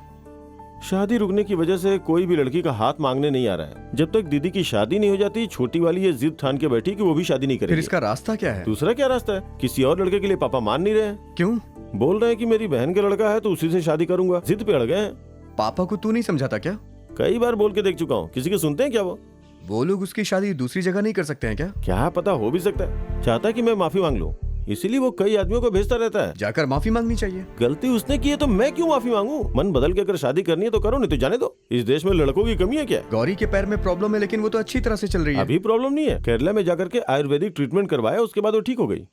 शादी रुकने की वजह से कोई भी लड़की का हाथ मांगने नहीं आ रहा है। जब तक दीदी की शादी नहीं हो जाती, छोटी वाली ये जिद ठान के बैठी कि वो भी शादी नहीं करेगी। फिर इसका रास्ता क्या है? दूसरा क्या रास्ता है? किसी और लड़के के लिए पापा मान नहीं रहे हैं। क्यों? बोल रहे हैं कि मेरी बहन का लड़का है तो उसी से शादी करूंगा। जिद पे अड़ गए हैं। पापा को तू नहीं समझाता क्या? कई बार बोल के देख चुका हूँ, किसी के सुनते हैं क्या? वो लोग उसकी शादी दूसरी जगह नहीं कर सकते हैं क्या? क्या पता, हो भी सकता है। चाहता है कि मैं माफी मांग लूं, इसीलिए वो कई आदमियों को भेजता रहता है। जाकर माफी मांगनी चाहिए। गलती उसने की है तो मैं क्यों माफी मांगू? मन बदल के अगर शादी करनी है तो करो, नहीं तो जाने दो। इस देश में लड़कों की कमी है क्या? गौरी के पैर में प्रॉब्लम है, लेकिन वो तो अच्छी तरह से चल रही है। अभी प्रॉब्लम नहीं है। केरला में जाकर के आयुर्वेदिक ट्रीटमेंट करवाया, उसके बाद वो ठीक हो गई।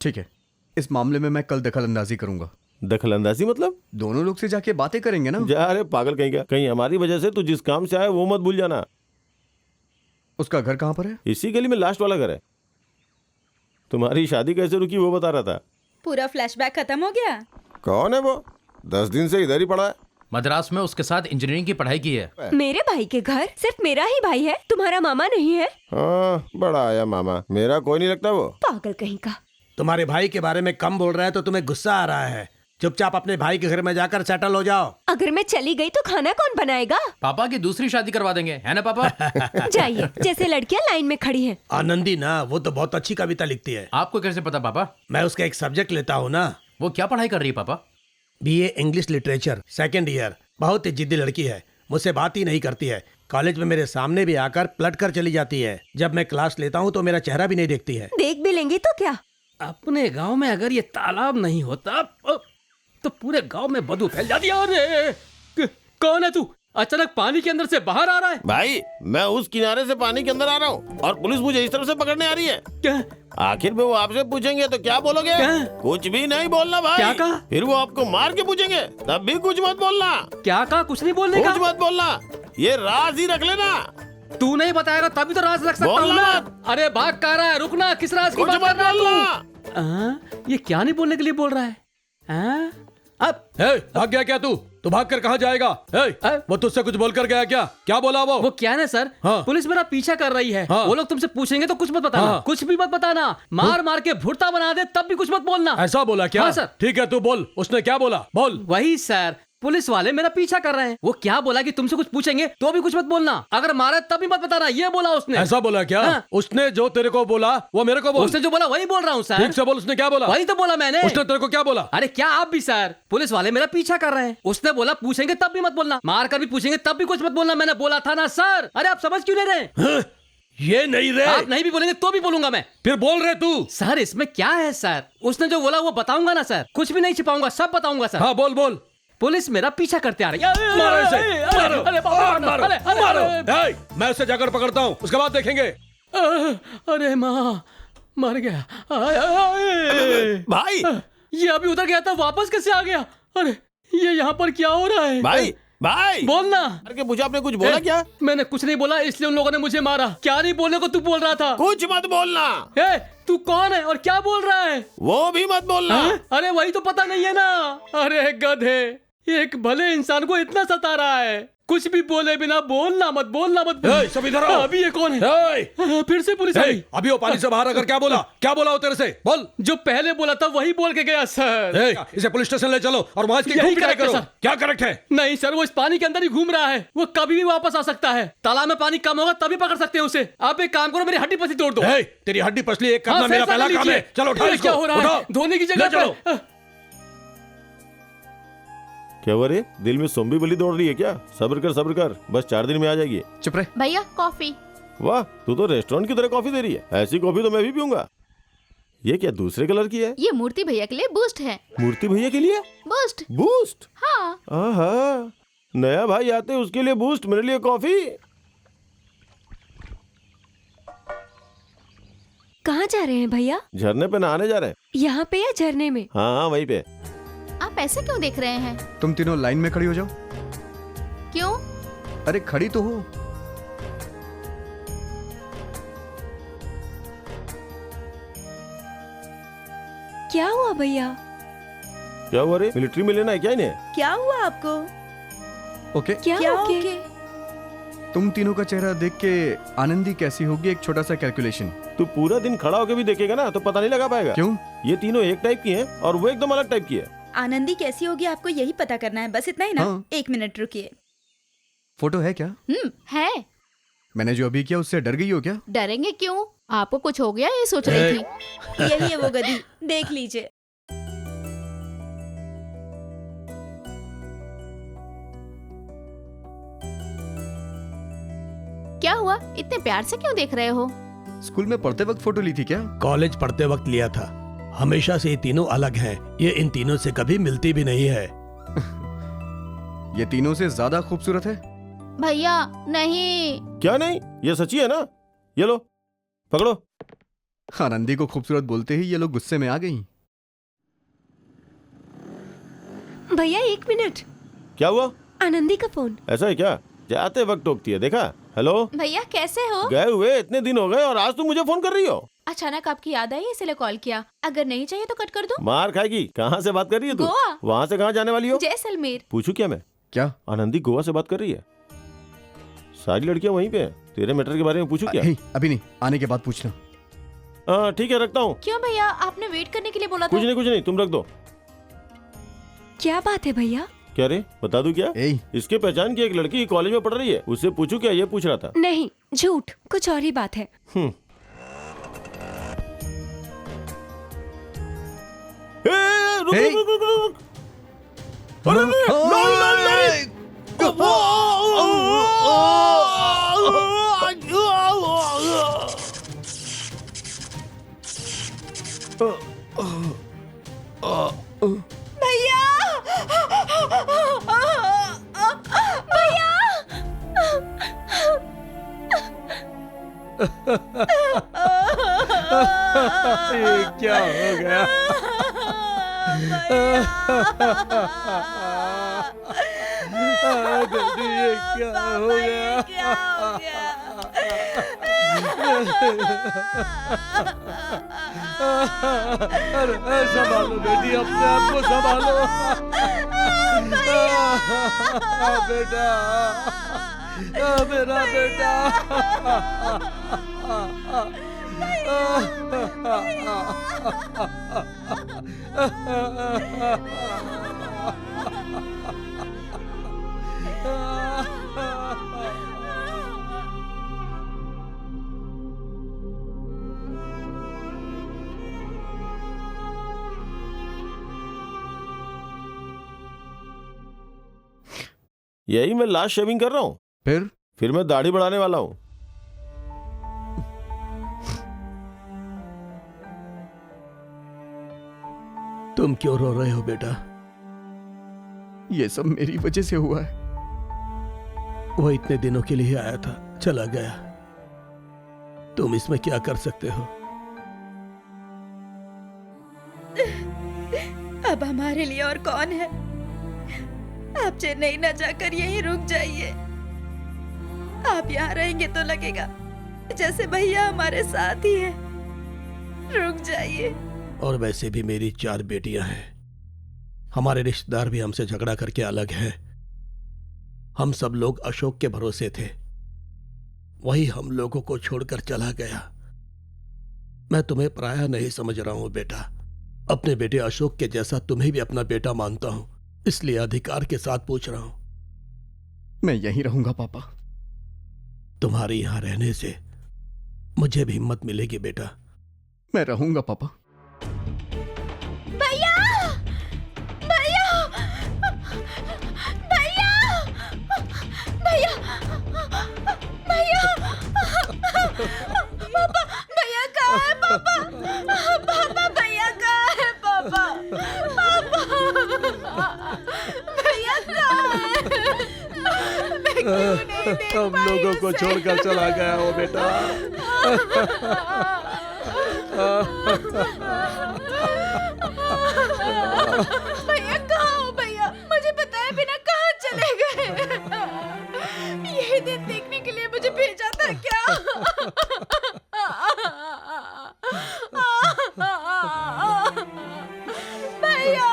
ठीक है, इस मामले में मैं कल दखल अंदाजी करूंगा। दखल अंदाजी मतलब? दोनों लोग से जाके बातें करेंगे ना। जा रहे पागल कहीं का। कहीं हमारी वजह से तू जिस काम से आया वो मत भूल जाना। उसका घर कहाँ पर है? इसी गली में लास्ट वाला घर है। तुम्हारी शादी कैसे रुकी वो बता रहा था। पूरा फ्लैशबैक खत्म हो गया। कौन है वो? 10 दिन से इधर ही पड़ा है। मद्रास में उसके साथ इंजीनियरिंग की पढ़ाई की है। मेरे भाई के घर सिर्फ मेरा ही भाई है, तुम्हारा मामा नहीं है? हाँ, बड़ा आया मामा। मेरा कोई नहीं लगता वो। पागल कहीं का। तुम्हारे भाई के बारे में कम बोल रहा है तो तुम्हें गुस्सा आ रहा है। चुपचाप अपने भाई के घर में जाकर सेटल हो जाओ। अगर मैं चली गई तो खाना कौन बनाएगा? पापा की दूसरी शादी करवा देंगे, है ना पापा? जाइए, जैसे लड़कियां लाइन में खड़ी हैं। आनंदी ना, वो तो बहुत अच्छी कविता लिखती है। आपको कैसे पता पापा? मैं उसका एक सब्जेक्ट लेता हूँ ना। वो क्या पढ़ाई कर रही है पापा? BA English literature, 2nd year. बहुत ही जिद्दी लड़की है, मुझसे बात ही नहीं करती है। कॉलेज में मेरे सामने भी आकर पलट कर चली जाती है। जब मैं क्लास लेता हूँ तो मेरा चेहरा भी नहीं देखती है। देख भी लेंगी तो क्या? अपने गांव में अगर ये तालाब नहीं होता तो पूरे गांव में बदबू फैल जाती है। अरे कौन है तू? अचानक पानी के अंदर से बाहर आ रहा है। भाई, मैं उस किनारे से पानी के अंदर आ रहा हूँ और पुलिस मुझे इस तरफ से पकड़ने आ रही है। क्या? आखिर में वो आपसे पूछेंगे तो क्या बोलोगे? क्या? कुछ भी नहीं बोलना भाई। क्या कहा? फिर वो आपको मार के पूछेंगे, तब भी कुछ मत बोलना। क्या कहा? कुछ नहीं बोलने का? कुछ मत बोलना, ये राज ही रख लेना। तू नहीं बताएगा तभी तो राज रख सकता हूँ बोलना ना। मत। अरे भाग कह रहा है, रुकना। किस राज की कुछ बात मत कर रहा है बोलना। तू? ये क्या नहीं बोलने के लिए बोल रहा है? अब भाग गया क्या तू? तू भाग कर कहाँ जाएगा? वो तुझसे कुछ बोल कर गया क्या? क्या बोला वो? क्या है सर? हाँ। पुलिस मेरा पीछा कर रही है। हाँ। वो लोग तुमसे पूछेंगे तो कुछ मत बताना। हाँ। कुछ भी मत बताना। मार मार के भुट्टा बना दे तब भी कुछ मत बोलना। ऐसा बोला क्या? हाँ सर। ठीक है, तू बोल। उसने क्या बोला? बोल। वही सर, पुलिस वाले मेरा पीछा कर रहे हैं। वो क्या बोला कि तुमसे कुछ पूछेंगे तो भी कुछ मत बोलना, अगर मारा तब भी मत बताना, ये बोला उसने। ऐसा बोला क्या? हाँ। उसने जो तेरे को बोला वो मेरे को बोल। उसने जो बोला वही बोल रहा हूँ सर। ठीक से बोल, उसने क्या बोला? वही तो बोला मैंने। उसने तेरे को क्या बोला? अरे क्या आप भी सर, पुलिस वाले मेरा पीछा कर रहे हैं। उसने बोला पूछेंगे तब भी मत बोलना, मार कर भी पूछेंगे तब भी कुछ मत बोलना। मैंने बोला था ना सर। अरे आप समझ क्यों नहीं रहे? हाँ? ये नहीं रहे। आप नहीं भी बोलेंगे तो भी बोलूंगा मैं। फिर बोल रहे तू। सर इसमें क्या है सर, उसने जो बोला वो बताऊंगा ना सर, कुछ भी नहीं छिपाऊंगा, सब बताऊंगा सर। हाँ बोल बोल। पुलिस मेरा पीछा करते आ रही है। मारो इसे, मारो, अरे बाबा, मारो, अरे, अरे, मारो। अरे, ए, मैं उसे जाकर पकड़ता हूँ, उसके बाद देखेंगे। अरे माँ, मर गया। भाई ये अभी उधर गया था, वापस कैसे आ गया? अरे ये यहाँ पर क्या हो रहा है? भाई भाई बोलना। अरे मुझे आपने कुछ बोला क्या? मैंने कुछ नहीं बोला, इसलिए उन लोगों ने मुझे मारा। क्या नहीं बोलने को तू बोल रहा था? कुछ मत बोलना। ए, तू कौन है और क्या बोल रहा है? वो भी मत बोलना। अरे वही तो पता नहीं है ना। अरे गधे, एक भले इंसान को इतना सता रहा है, कुछ भी बोले बिना बोलना मत, बोलना मत। ए, सब इधर आओ। अभी ये कौन है? ए, फिर से पुलिस आई। अभी वो पानी से बाहर आकर क्या बोला? क्या बोला वो तेरे से? बोल। जो पहले बोला था वही बोल के गया सर। इसे पुलिस स्टेशन ले चलो और वहां इसकी यही खूब पिटाई correct है, करो। सर। क्या करेक्ट है? नहीं सर, वो इस पानी के अंदर ही घूम रहा है, वो कभी भी वापस आ सकता है। तालाब में पानी कम होगा तभी पकड़ सकते हैं उसे। आप एक काम करो, मेरी हड्डी पसली तोड़ दो। तेरी हड्डी पसली एक हाँ, करना मेरा फैसला पहला कर काम है। लीजिए। चलो उठाओ ये इसको, क्या हो रहा है? उठाओ। धोने की ले जगह चलो। पर। क्या हुआ रे, दिल में सोम्बी बली दौड़ रही है क्या? सब्र कर, बस 4 दिन में आ जाएगी। चुप रहे। भैया कॉफी। वाह, तू तो रेस्टोरेंट की तरह कॉफी दे रही है। ऐसी कॉफी तो मैं भी पीऊंगा। ये क्या दूसरे कलर की है? ये मूर्ति भैया के लिए बूस्ट है। मूर्ति भैया के लिए बूस्ट। बूस्ट? हाँ। आहा, नया भाई आते उसके लिए बूस्ट, मेरे लिए कॉफी। कहाँ जा रहे हैं भैया? झरने पे नहाने जा रहे हैं। यहाँ पे या झरने में? हाँ वहीं पे। आप ऐसे क्यों देख रहे हैं? तुम तीनों लाइन में खड़ी हो जाओ। क्यों? अरे खड़ी तो हो। क्या हुआ भैया? क्या हुआ रे, मिलिट्री में लेना है क्या इन्हें? क्या हुआ आपको? ओके। क्या ओके? तुम तीनों का चेहरा देख के आनंदी कैसी होगी, एक छोटा सा कैलकुलेशन। तू पूरा दिन खड़ा होकर भी देखेगा ना तो पता नहीं लगा पाएगा। क्यों? ये तीनों एक टाइप की हैं और वो एकदम अलग टाइप की है। आनंदी कैसी होगी आपको यही पता करना है, बस इतना ही ना? हाँ। 1 मिनट रुकिए। फोटो है क्या? है। मैंने जो अभी किया उससे डर गई हो क्या? डरेंगे क्यों? आपको कुछ हो गया ये सोच रही थी। यही है वो गधी, देख लीजिए। क्या हुआ, इतने प्यार से क्यों देख रहे हो? स्कूल में पढ़ते वक्त फोटो ली थी क्या? कॉलेज पढ़ते वक्त लिया था। हमेशा से ये तीनों अलग हैं। ये इन तीनों से कभी मिलती भी नहीं है। ये तीनों से ज्यादा खूबसूरत है। भैया नहीं। क्या नहीं, ये सच्ची है ना। ये लो पकड़ो। आनंदी को खूबसूरत बोलते ही ये लोग गुस्से में आ गई। भैया 1 मिनट। क्या हुआ? आनंदी का फोन। ऐसा है क्या? जाते वक्त टोकती है, देखा? हेलो भैया कैसे हो? गए हुए इतने दिन हो गए और आज तुम मुझे फोन कर रही हो? अचानक आपकी याद आई इसलिए कॉल किया। अगर नहीं चाहिए तो कट कर दूं? मार खाएगी। कहाँ से बात कर रही है तू? गोवा। वहाँ से कहाँ जाने वाली हो? जैसलमेर। पूछू क्या मैं? क्या? आनंदी गोवा से बात कर रही है। सारी लड़कियां वहीं पे हैं। तेरे मैटर के बारे में पूछू क्या? अभी नहीं, आने के बाद पूछना। ठीक है, रखता हूँ। क्यों भैया, आपने वेट करने के लिए बोला था। कुछ नहीं, तुम रख दो। क्या बात है भैया? क्या रे, बता दूं क्या? इसके पहचान की एक लड़की कॉलेज में पढ़ रही है, उससे पूछू क्या? ये पूछ रहा था। नहीं, झूठ, कुछ और ही बात है। भैया! भैया! ये क्या हो गया? दीदी, ये क्या हो गया? अरे संभालो बेटी, अपने आप को संभालो। बेटा, मेरा बेटा। यही मैं लास्ट शेविंग कर रहा हूँ, फिर मैं दाढ़ी बढ़ाने वाला हूँ। तुम क्यों रो रहे हो बेटा? ये सब मेरी वजह से हुआ है। वो इतने दिनों के लिए आया था, चला गया। तुम इसमें क्या कर सकते हो? अब हमारे लिए और कौन है? आप चेन्नई न जाकर यहीं रुक जाइए। आप यहाँ रहेंगे तो लगेगा जैसे भैया हमारे साथ ही है। रुक जाइए। और वैसे भी मेरी 4 बेटियां हैं। हमारे रिश्तेदार भी हमसे झगड़ा करके अलग हैं। हम सब लोग अशोक के भरोसे थे, वही हम लोगों को छोड़कर चला गया। मैं तुम्हें पराया नहीं समझ रहा हूं बेटा। अपने बेटे अशोक के जैसा तुम्हें भी अपना बेटा मानता हूं, इसलिए अधिकार के साथ पूछ रहा हूं। मैं यहीं रहूंगा पापा। तुम्हारे यहां रहने से मुझे भी हिम्मत मिलेगी बेटा। मैं रहूंगा पापा। भैया! भैया! भैया! भैया! भैया! पापा! भैया कहाँ है पापा? पापा भैया कहाँ है पापा? पापा! भैया कहाँ है? मैं क्यों नहीं देख हम पाई लोगों को उसे? छोड़कर चला गया वो बेटा। भैया कहाँ हो भैया? मुझे बताए बिना कहाँ चले गए? यही दिन देखने के लिए मुझे भेजा था क्या? भैया!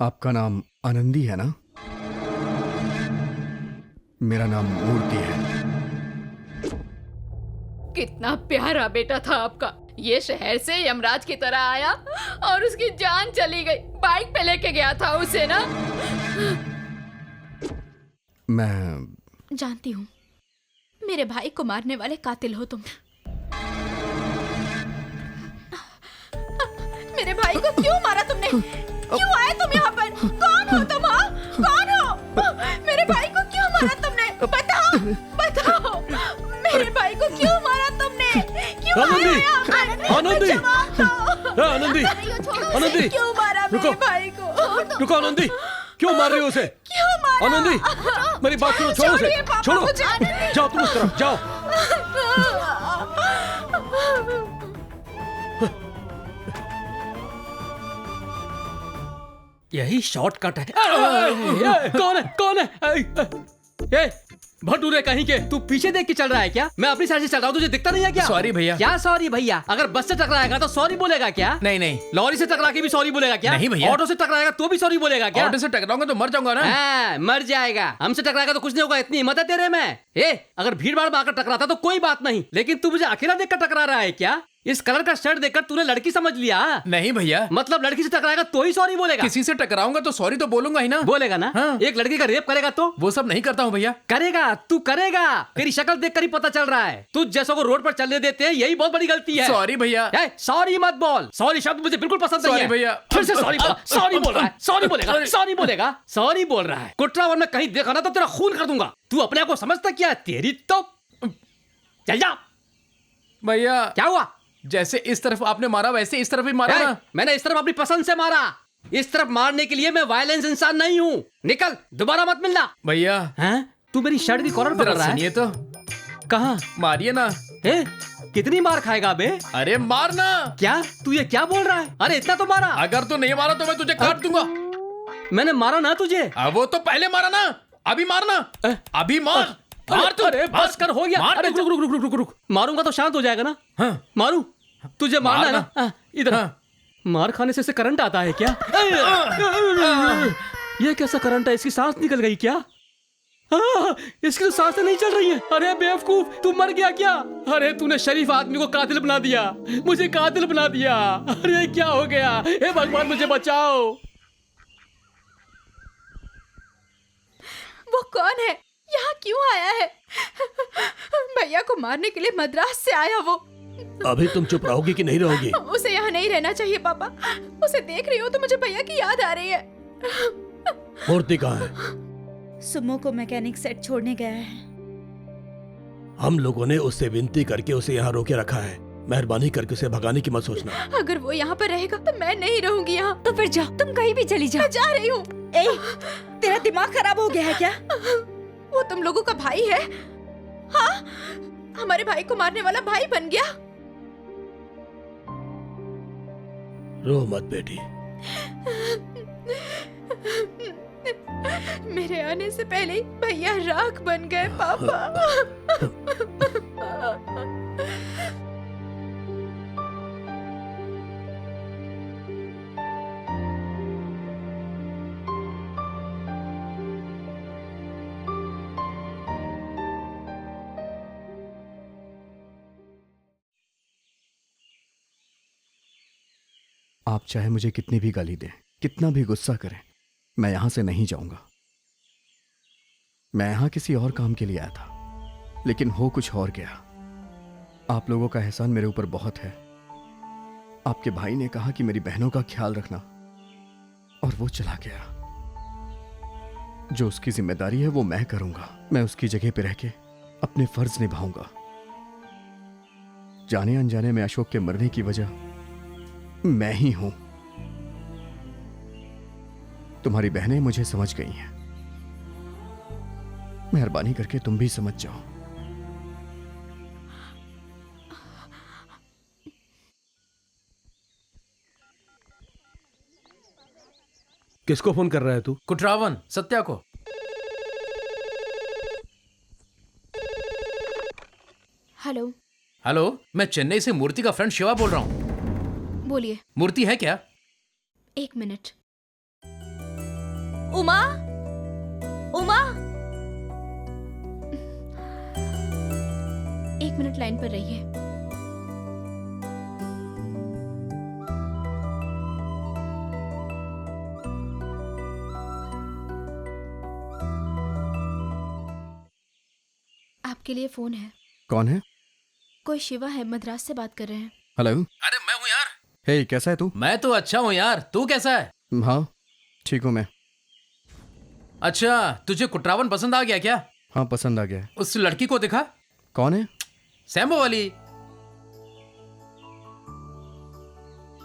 आपका नाम आनंदी है ना? मेरा नाम मूर्ति है। कितना प्यारा बेटा था आपका। ये शहर से यमराज की तरह आया और उसकी जान चली गई। बाइक पे लेके गया था उसे ना। मैं जानती हूँ, मेरे भाई को मारने वाले कातिल हो तुम। मेरे भाई को क्यों मारा तुमने? क्यों आए तुम यहाँ पर? कौन हो तुम? हाँ? कौन हो? मेरे भाई को क्यों मारा तुमने? बताओ, बताओ। मेरे भाई को क्यों मारा तुमने? क्यों आए हो यहाँ? आनंदी! जवाब दो। आनंदी! आनंदी! क्यों मारा मेरे रुको। भाई को? रुको आनंदी, क्यों मार रही हो उसे? क्यों मारा? आनंदी, मेरी बात सुनो, छोड़ो उसे, छोड़िए पापा छोड़ो। मुझे। जाओ तुम उस तरफ, जाओ। यही शॉर्टकट है। कौन है? कौन है? भटूरे कहीं के, तू पीछे देख के चल रहा है क्या? मैं अपनी साइड से चल रहा हूँ, तुझे दिखता नहीं है क्या? सॉरी भैया। क्या सॉरी भैया? अगर बस से टकराएगा तो सॉरी बोलेगा क्या? नहीं नहीं, लॉरी से टकरा के भी सॉरी बोलेगा क्या? नहीं भैया। ऑटो से टकराएगा तो भी सॉरी बोलेगा क्या? ऑटो से टकराऊंगा तो मर जाऊंगा ना। हाँ, मर जाएगा। हमसे टकराएगा तो कुछ नहीं होगा, इतनी हिम्मत है तेरे में? अगर भीड़ भाड़ में आकर टकराता तो कोई बात नहीं, लेकिन तू मुझे अकेला देखकर टकरा रहा है क्या? इस कलर का शर्ट देखकर तूने लड़की समझ लिया? नहीं भैया, मतलब लड़की से टकराएगा तो ही सॉरी बोलेगा? किसी से टकराऊंगा तो सॉरी तो बोलूंगा ही ना। बोलेगा ना? हाँ। एक लड़की का रेप करेगा तो? वो सब नहीं करता हूँ भैया। करेगा, तू करेगा। तेरी शक्ल देखकर ही पता चल रहा है। तू जैसों को रोड पर चलने देते हैं, यही बहुत बड़ी गलती है। सॉरी भैया। सॉरी मत बोल। सॉरी शब्द मुझे बिल्कुल पसंद नहीं है। सॉरी भैया। फिर से सॉरी बोल। सॉरी बोल रहा है, सॉरी बोलेगा, सॉरी बोलेगा, सॉरी बोल रहा है। कुट्रावर में कहीं देखा ना तो तेरा खून कर दूंगा। तू अपने आप को समझता क्या? तेरी तो चल जा। भैया क्या हुआ? जैसे इस तरफ आपने मारा वैसे इस तरफ भी मारा ना। मैंने इस तरफ अपनी पसंद से मारा। इस तरफ मारने के लिए मैं वायलेंस इंसान नहीं हूँ। निकल, दोबारा मत मिलना। भैया तू मेरी शर्ट की कॉलर पकड़ रहा है? सुनिए तो। कहाँ? मारिए ना। कितनी मार खाएगा बे? अरे मारना। क्या तू ये क्या बोल रहा है? अरे इतना तो मारा। अगर तू नहीं मारा तो मैं तुझे काट दूंगा। मैंने मारा ना तुझे? वो तो पहले मारा ना, अभी मारना। अभी मार। मार तू, अरे बस कर, हो गया। मार अरे दे, रुक रुक रुक रुक रुक रुक, मारूंगा तो शांत हो जाएगा ना? हाँ। मारू? तुझे मारना है मारना। ना? इधर। हाँ। मार खाने से करंट आता है क्या? ये कैसा करंट है? इसकी सांस निकल गई क्या? इसकी तो सांसें नहीं चल रही है। अरे बेवकूफ, तू मर गया क्या? अरे तूने शरीफ आदमी को कातिल बना दिया, मुझे कातिल बना दिया। अरे क्या हो गया? हे भगवान मुझे बचाओ। वो कौन है? यहाँ क्यों आया है? भैया को मारने के लिए मद्रास से आया वो। अभी तुम चुप रहोगी कि नहीं रहोगी? उसे यहाँ नहीं रहना चाहिए पापा। उसे देख रही हूँ तो मुझे भैया की याद आ रही है। मूर्ति कहाँ है? सुमो को मैकेनिक सेट छोड़ने गया है। हम लोगों ने उससे विनती करके उसे यहाँ रोके रखा है। मेहरबानी करके उसे भगाने की मत सोचना। अगर वो यहाँ पर रहेगा तो मैं नहीं रहूंगी यहाँ। तो फिर जाओ, तुम कहीं भी चली जाओ। मैं जा रही हूँ। ए, तेरा दिमाग खराब हो गया है क्या? वो तुम लोगों का भाई है? हाँ, हमारे भाई को मारने वाला भाई बन गया। रो मत बेटी। मेरे आने से पहले ही भैया राख बन गए पापा। आप चाहे मुझे कितनी भी गाली दें, कितना भी गुस्सा करें, मैं यहां से नहीं जाऊंगा। मैं यहां किसी और काम के लिए आया था, लेकिन हो कुछ और गया। आप लोगों का एहसान मेरे ऊपर बहुत है। आपके भाई ने कहा कि मेरी बहनों का ख्याल रखना, और वो चला गया। जो उसकी जिम्मेदारी है वो मैं करूंगा। मैं उसकी जगह पे रह के अपने फर्ज निभाऊंगा। जाने अनजाने में अशोक के मरने की वजह मैं ही हूं। तुम्हारी बहनें मुझे समझ गई हैं। मेहरबानी करके तुम भी समझ जाओ। किसको फोन कर रहा है तू? कुटरावन, सत्या को। हेलो। हेलो, मैं चेन्नई से मूर्ति का फ्रेंड शिवा बोल रहा हूँ। बोलिए। मूर्ति है क्या? 1 minute. Uma, Uma, 1 minute line पर रहिए। आपके लिए फोन है। कौन है? कोई शिवा है, मद्रास से बात कर रहे हैं। हेलो। अरे मैं हूँ यार। हे, कैसा है तू? मैं तो अच्छा हूँ यार, तू कैसा है? हाँ, ठीक हूं मैं। अच्छा, तुझे कुटरावन पसंद आ गया क्या? हाँ, पसंद आ गया है। उस लड़की को देखा? कौन है? सैम्बो वाली।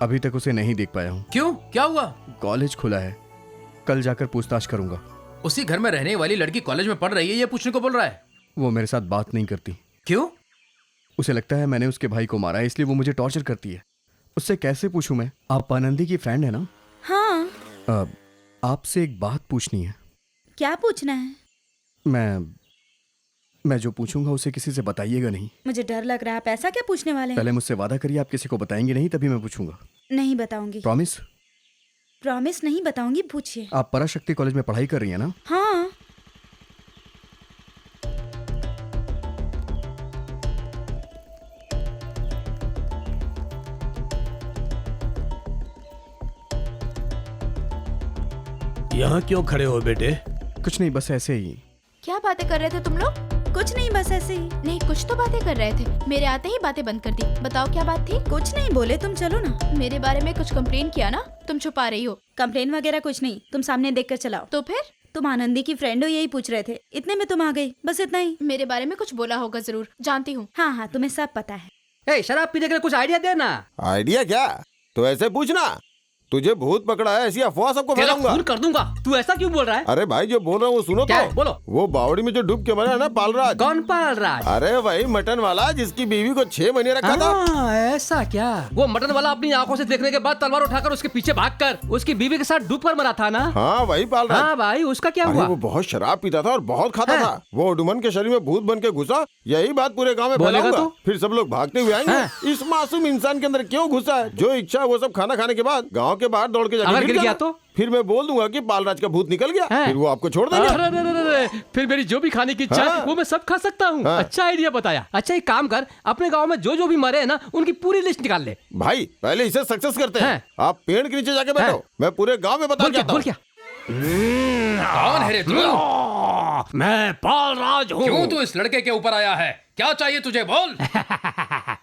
अभी तक उसे नहीं देख पाया हूँ। क्यों, क्या हुआ? कॉलेज खुला है, कल जाकर पूछताछ करूंगा। उसी घर में रहने वाली लड़की कॉलेज में पढ़ रही है, ये पूछने को बोल रहा है। वो मेरे साथ बात नहीं करती। क्यों? उसे लगता है मैंने उसके भाई को मारा है, इसलिए वो मुझे टॉर्चर करती है। उससे कैसे पूछूं मैं? आप आनंदी की फ्रेंड है ना? हाँ। आपसे एक बात पूछनी है। क्या पूछना है? मैं जो पूछूंगा उसे किसी से बताइएगा नहीं। मुझे डर लग रहा है। आप ऐसा क्या पूछने वाले हैं? पहले मुझसे वादा करिए आप किसी को बताएंगे नहीं, तभी मैं पूछूंगा। नहीं बताऊंगी। प्रॉमिस? प्रॉमिस नहीं बताऊंगी, पूछिए। आप पराशक्ति कॉलेज में पढ़ाई कर रही हैं ना? हाँ। यहाँ क्यों खड़े हो बेटे? कुछ नहीं, बस ऐसे ही। क्या बातें कर रहे थे तुम लोग? कुछ नहीं, बस ऐसे ही। नहीं, कुछ तो बातें कर रहे थे। मेरे आते ही बातें बंद कर दी। बताओ क्या बात थी? कुछ नहीं बोले, तुम चलो ना। मेरे बारे में कुछ कंप्लेन किया ना? तुम छुपा रही हो। कंप्लेन वगैरह कुछ नहीं, तुम सामने देख कर चलाओ। तो फिर? तुम आनंदी की फ्रेंड हो, यही पूछ रहे थे। इतने में तुम आ गई, बस इतना ही। मेरे बारे में कुछ बोला होगा जरूर, जानती हूँ। हाँ हाँ, तुम्हें सब पता है। ए, शराब पीने के लिए कुछ आइडिया देना। आइडिया क्या? तो ऐसे पूछना। तुझे भूत पकड़ा है ऐसी अफवाह सबको तेरा फैलाऊंगा। खून कर दूंगा। तू ऐसा क्यों बोल रहा है? अरे भाई जो बोल रहा हूँ वो सुनो क्या तो। है? बोलो। वो बावड़ी में जो डूब के मरा है ना पालराज। कौन पालराज? अरे वही मटन वाला जिसकी बीवी को 6 महीने रखा था। ऐसा क्या? वो मटन वाला अपनी आंखों से देखने के बाद तलवार उठाकर उसके पीछे भागकर उसकी बीवी के साथ डूब कर मरा था ना? हाँ वही पालराज। हाँ भाई, उसका क्या अरे हुआ? वो बहुत शराब पीता था और बहुत खाता हाँ। था। वो उडुमन के शरीर में भूत बन के घुसा। यही बात पूरे गांव में बोलेगा फैलाऊंगा। तो? फिर सब लोग भागते हुए आएंगे। हाँ। इस मासूम इंसान के अंदर क्यों घुसा है? जो इच्छा वो सब खाना खाने के बाद गांव के बाहर दौड़ के जाके अगर गिर गया जाना। तो? फिर मैं बोल दूंगा कि पालराज का भूत निकल गया। हाँ। फिर वो आपको छोड़ देंगे। अरे, फिर मेरी जो भी खाने की इच्छा है हाँ। वो मैं सब खा सकता हूँ। हाँ। अच्छा आइडिया बताया। अच्छा एक काम कर, अपने गांव में जो जो भी मरे हैं ना उनकी पूरी लिस्ट निकाल ले। भाई पहले इसे सक्सेस करते हैं। हाँ। आप पेड़ के नीचे जाके बैठो। हाँ। मैं पूरे गांव में बता बोल के क्या? आता बोल हूँ। क्या? कौन है रे तू? मैं पालराज हूँ। क्यों तू इस लड़के के ऊपर आया है? क्या चाहिए तुझे? बोल।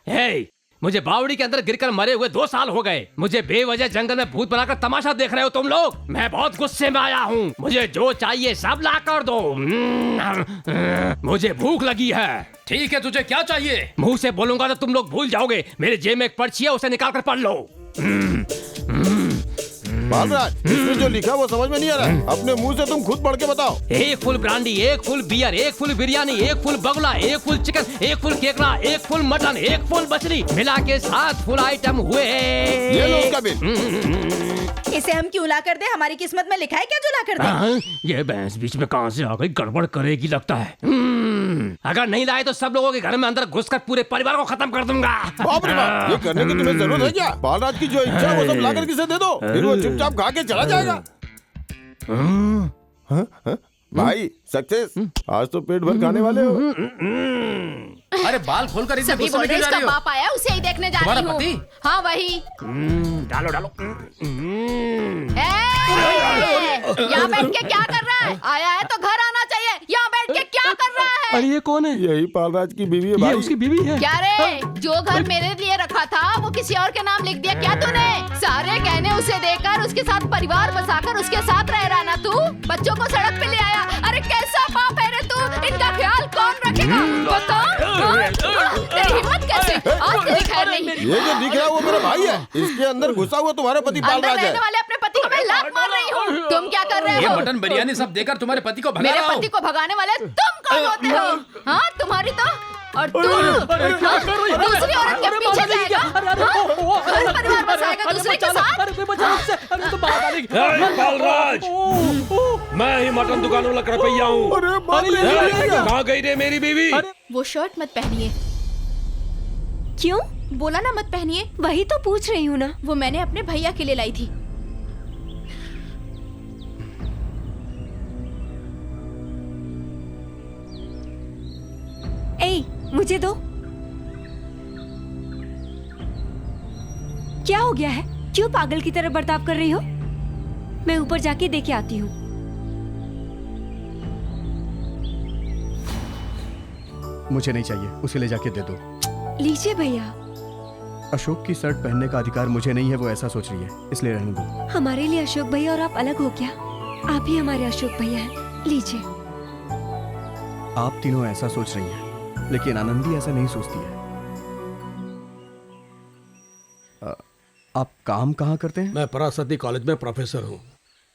हे, मुझे बावड़ी के अंदर गिरकर मरे हुए 2 साल हो गए। मुझे बेवजह जंगल में भूत बनाकर तमाशा देख रहे हो तुम लोग। मैं बहुत गुस्से में आया हूँ। मुझे जो चाहिए सब ला कर दो। मुझे भूख लगी है। ठीक है, तुझे क्या चाहिए? मुंह से बोलूंगा तो तुम लोग भूल जाओगे। मेरे जेब में एक पर्ची है, उसे निकाल कर पढ़ लो। बालराज इसमें जो लिखा वो समझ में नहीं आ रहा है। अपने मुंह से तुम खुद पढ़ के बताओ। एक फुल ब्रांडी, एक फुल बियर, एक फुल बिरयानी, एक फुल बगुला, एक फुल चिकन, एक फुल केकड़ा, एक फुल मटन, एक फुल मछली, मिला के 7 फुल आइटम हुए। ये लो उसका बिल। इसे हम क्यों ला कर दे? हमारी किस्मत में लिखा है क्या जो ला कर दे? हाँ, ये भैंस बीच में कहां से आ गई? गड़बड़ करेगी लगता है। अगर नहीं लाए तो सब लोगों के घर में अंदर घुसकर पूरे परिवार को खत्म कर दूंगा। बाप रे बाप, ये करने की तुम्हें जरूरत है क्या? बालराज की जो इच्छा है वो सब लाकर किसे दे दो, फिर वो चुपचाप खा के चला जाएगा। हाँ? भाई सक्सेस, आज तो पेट भर खाने वाले हो। अरे बाल खोलकर इतने सभी गुस्से बोल में रहे क्यों जा इसका रही हो? बाप आया, उसे ही देखने जा तुम्हारा रही हूँ। पति? हाँ वही। डालो डालो। यहाँ बैठ के क्या कर रहा है? आया है तो घर आना चाहिए। यहाँ बैठ के क्या कर रहा है? अरे ये कौन है? यही पालराज की बीवी है ये भाई। उसकी बीवी है। क्या रे, जो घर मेरे लिए रखा था वो किसी और के नाम लिख दिया क्या तूने? सारे गहने उसे देकर उसके साथ परिवार बसाकर उसके साथ रह रहा ना तू? बच्चों को सड़क पे ले आया। अरे कैसा बाप है रे तू? इनका ख्याल कौन रखेगा? बता। तेरी हिम्मत कैसे? आज तेरी खैर नहीं। ये जो दिख रहा है वो मेरा भाई है। इसके अंदर घुसा हुआ तुम्हारे पति अंदर पालराज है। रहने वाले अपने पति को मैं लात मार रही हूँ। तुम क्या कर रहे ये हो? मटन बिरयानी सब देकर तुम्हारे पति को भगा मेरे रहा हूँ। पति को भगाने वाले तुम कौन होते हो? हाँ तुम्हारी तो और तू दूसरी औरत के पीछे जाएगा? हाँ? घर परिवार बसाएगा दूसरे के साथ? पालराज, मैं ही मटन दुकान वाला कृपैया हूँ। अरे बाप रे, कहाँ गई रे मेरी बीवी? वो शर्ट मत पहनिए। क्यों? बोला ना मत पहनिए। वही तो पूछ रही हूँ ना। वो मैंने अपने भैया के लिए लाई थी। ए, मुझे दो। क्या हो गया है? क्यों पागल की तरह बर्ताव कर रही हो? मैं ऊपर जाके देखे आती हूँ। मुझे नहीं चाहिए, उसे ले जाके दे दो। लीजिए भैया। अशोक की शर्ट पहनने का अधिकार मुझे नहीं है, वो ऐसा सोच रही है, इसलिए रहने दो। हमारे लिए अशोक भैया और आप अलग हो क्या? आप ही हमारे अशोक भैया हैं। लीजिए। आप तीनों ऐसा सोच रही हैं, लेकिन आनंदी ऐसा नहीं सोचती है। आप काम कहाँ करते हैं? मैं परासती कॉलेज में प्रोफेसर हूँ।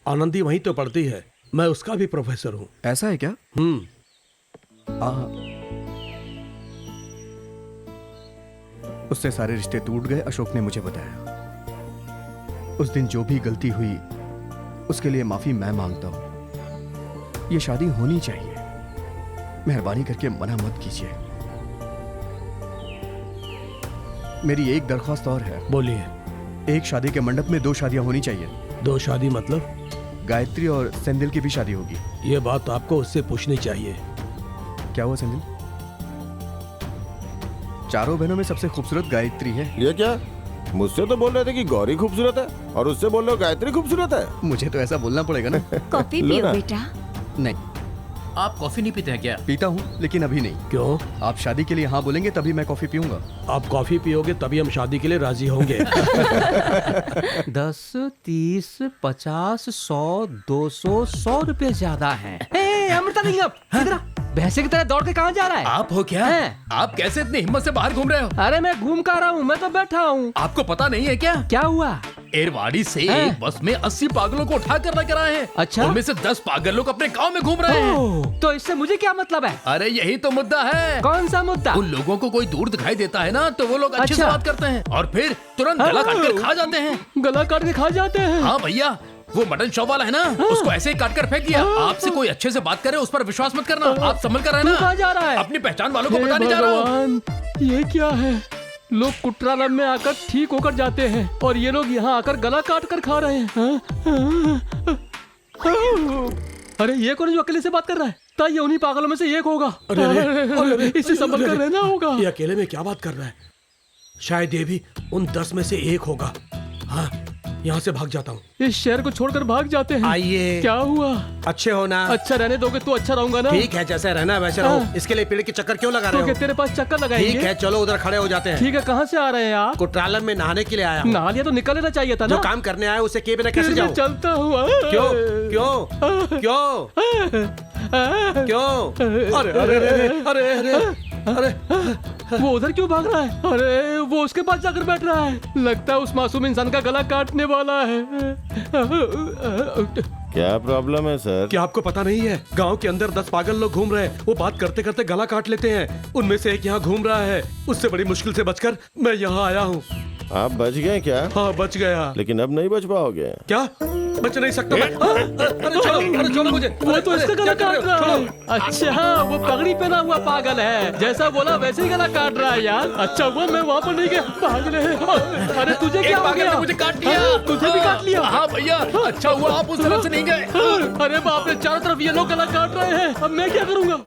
आनंदी वहीं तो पढ़ती है, मैं उसका भी प्रोफेसर हूँ। ऐसा है क्या? उससे सारे रिश्ते टूट गए, अशोक ने मुझे बताया। उस दिन जो भी गलती हुई उसके लिए माफी मैं मांगता हूं। ये शादी होनी चाहिए, मेहरबानी करके मना मत कीजिए। मेरी एक दरख्वास्त और है। बोलिए। एक शादी के मंडप में 2 शादियां होनी चाहिए। 2 शादी मतलब? गायत्री और सेंदिल की भी शादी होगी। ये बात तो आपको उससे पूछनी चाहिए। क्या हुआ सेंदिल? चारों बहनों में सबसे खूबसूरत गायत्री है। ये क्या? मुझसे तो बोल रहे थे कि गौरी खूबसूरत है और उससे बोल रहे हो गायत्री खूबसूरत है। मुझे तो ऐसा बोलना पड़ेगा ना। कॉफी लो पियो ना। बेटा। नहीं, आप कॉफी नहीं पीते हैं क्या? पीता हूँ लेकिन अभी नहीं। क्यों? आप शादी के लिए हाँ बोलेंगे तभी मैं कॉफी पीऊंगा। आप कॉफी पियोगे तभी हम शादी के लिए राजी होंगे। 10, 30, 50, 100, 200, 100 रुपए ज्यादा है। अमृतालिंगम, इधर आ। भैंसे की तरह दौड़ के कहाँ जा रहा है? आप हो क्या? आप कैसे इतनी हिम्मत से बाहर घूम रहे हो? अरे मैं घूम कर रहा हूँ, मैं तो बैठा हूँ। आपको पता नहीं है क्या? क्या हुआ? एरवाड़ी से एक बस में 80 पागलों को उठा कर लेकर आए हैं। अच्छा? उनमें से 10 पागल लोग अपने गांव में घूम रहे हैं। ओह, तो इससे मुझे क्या मतलब है? अरे यही तो मुद्दा है। कौन सा मुद्दा? उन लोगों को कोई दूर दिखाई देता है ना, तो वो लोग अच्छे से अच्छा। बात करते हैं और फिर तुरंत गला काट कर खा जाते हैं। गला काट के खा जाते हैं? हाँ भैया, वो मटन शॉप वाला है ना, उसको ऐसे ही काट कर फेंक दिया। आपसे कोई अच्छे से बात करे उस पर विश्वास मत करना। आप संभल कर तू रहना। कहाँ जा रहा है? अपनी पहचान वालों को हे बताने जा रहा हूँ। भगवान, ये क्या है? लोग कुट्रालम में आकर ठीक होकर जाते हैं और ये लोग यहाँ आकर गला काट कर खा रहे हैं। अरे ये कौन जो अकेले से बात कर रहा है? ता ये उन्हीं पागलों में से एक होगा। अरे, इससे संभल कर रहना होगा। ये अकेले में क्या बात कर रहा है? शायद ये भी उन 10 में से एक होगा। हाँ, यहाँ से भाग जाता हूँ। इस शहर को छोड़कर भाग जाते हैं। आइए। क्या हुआ? अच्छे हो ना? अच्छा रहने दोगे तो अच्छा रहूंगा ना। ठीक है, जैसे रहना वैसे रहो। हाँ। इसके लिए पेड़ के चक्कर क्यों लगा तो रहे क्या हो? तेरे पास चक्कर लगाएंगे? ठीक है, चलो उधर खड़े हो जाते हैं। ठीक है, कहाँ से आ रहे हैं आप? कुट्रालम में नहाने के लिए आया हूँ। नहा लिया तो निकल लेना चाहिए था ना। जो काम करने आया उसे किए बिना कैसे फिर मैं जाऊँ? चलता हूँ। क्यों क्यों क्यों क्यों? अरे अरे अरे अरे अरे अरे, वो उधर क्यों भाग रहा है? अरे वो उसके पास जाकर बैठ रहा है। लगता है उस मासूम इंसान का गला काटने वाला है। क्या प्रॉब्लम है सर? क्या आपको पता नहीं है? गांव के अंदर 10 पागल लोग घूम रहे हैं। वो बात करते करते गला काट लेते हैं। उनमें से एक यहाँ घूम रहा है। उससे बड़ी मुश्किल से बचकर मैं यहाँ आया हूँ। आप बच गए क्या? हाँ, बच गया। लेकिन अब नहीं बच पाओगे। क्या? बच नहीं सकता मैं? हाँ, अरे छोड़ो मुझे। वो तो इसका गला क्या कर काट रहे हो? रहा है। छोड़ो। अच्छा, वो पगड़ी पहना हुआ पागल है। जैसा बोला वैसे ही गला काट रहा है यार। अच्छा हुआ मैं वहाँ पर नहीं गया। भाग रहे हैं। अरे तुझे क्या एक हो पागल गया? ने मुझे काट लिया। हाँ, तुझे भी काट लिया? हाँ भैया, अच्छा हुआ आप उस तरफ से नहीं गए। अरे बाप रे, चारों तरफ ये लोग गला काट रहे हैं। अब मैं क्या करूँगा?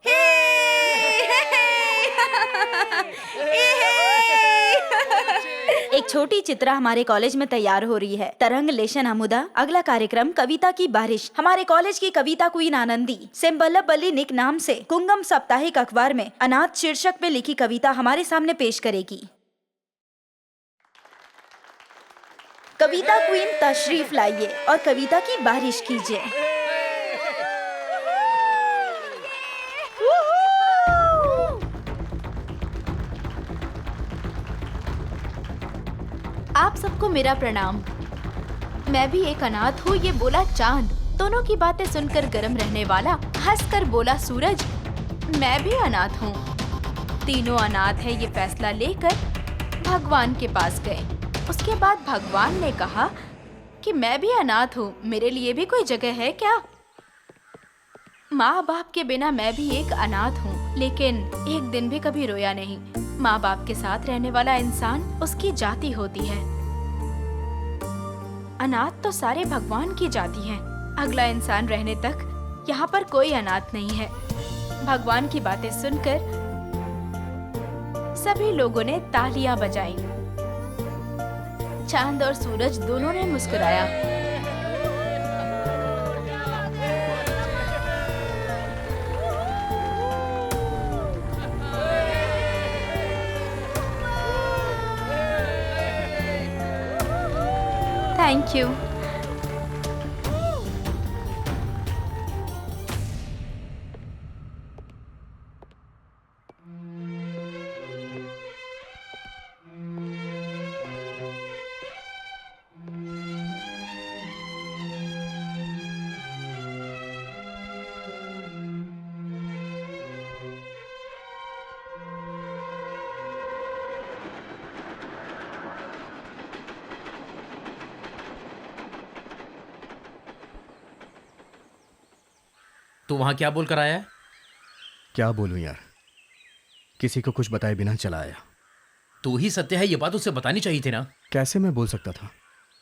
एक छोटी चित्रा हमारे कॉलेज में तैयार हो रही है। तरंग लेशन अमुदा। अगला कार्यक्रम कविता की बारिश। हमारे कॉलेज की कविता क्वीन आनंदी सिम्बल्लभ बल्ली निक नाम से कुंगम साप्ताहिक अखबार में अनाथ शीर्षक में लिखी कविता हमारे सामने पेश करेगी। कविता क्वीन तशरीफ लाइए और कविता की बारिश कीजिए। आप सबको मेरा प्रणाम। मैं भी एक अनाथ हूँ, ये बोला चांद। दोनों की बातें सुनकर गर्म रहने वाला हंसकर बोला सूरज। मैं भी अनाथ हूँ। तीनों अनाथ है, ये फैसला लेकर भगवान के पास गए। उसके बाद भगवान ने कहा कि मैं भी अनाथ हूँ, मेरे लिए भी कोई जगह है क्या? माँ बाप के बिना मैं भी एक अनाथ हूँ, लेकिन एक दिन भी कभी रोया नहीं। माँ बाप के साथ रहने वाला इंसान उसकी जाति होती है। अनाथ तो सारे भगवान की जाति हैं। अगला इंसान रहने तक यहाँ पर कोई अनाथ नहीं है। भगवान की बातें सुनकर सभी लोगों ने तालियां बजाई। चांद और सूरज दोनों ने मुस्कुराया। Thank you. तू वहां क्या बोल कर आया है? क्या बोलूं यार, किसी को कुछ बताए बिना चला आया। तू ही सत्य है, ये बात उसे बतानी चाहिए थी ना। कैसे मैं बोल सकता था?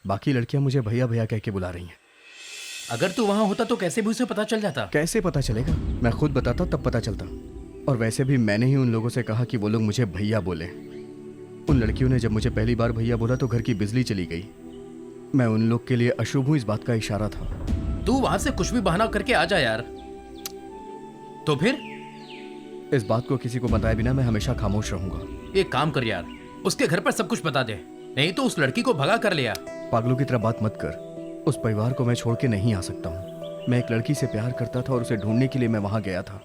बाकी लड़कियां मुझे भैया भैया कह के बुला रही हैं। अगर तू वहां होता तो कैसे भी उसे पता चल जाता। कैसे पता चलेगा? मैं खुद बताता तब पता चलता। और वैसे भी मैंने ही उन लोगों से कहा कि वो लोग मुझे भैया बोले। उन लड़कियों ने जब मुझे पहली बार भैया बोला तो घर की बिजली चली गई। मैं उन लोग के लिए अशुभ हूं, इस बात का इशारा था। तू वहां से कुछ भी बहाना करके आ जा यार। तो फिर इस बात को किसी को बताए बिना मैं हमेशा खामोश रहूंगा। एक काम कर यार, उसके घर पर सब कुछ बता दे, नहीं तो उस लड़की को भगा कर लिया। पागलों की तरह बात मत कर। उस परिवार को मैं छोड़ के नहीं आ सकता हूँ। मैं एक लड़की से प्यार करता था और उसे ढूंढने के लिए मैं वहां गया था।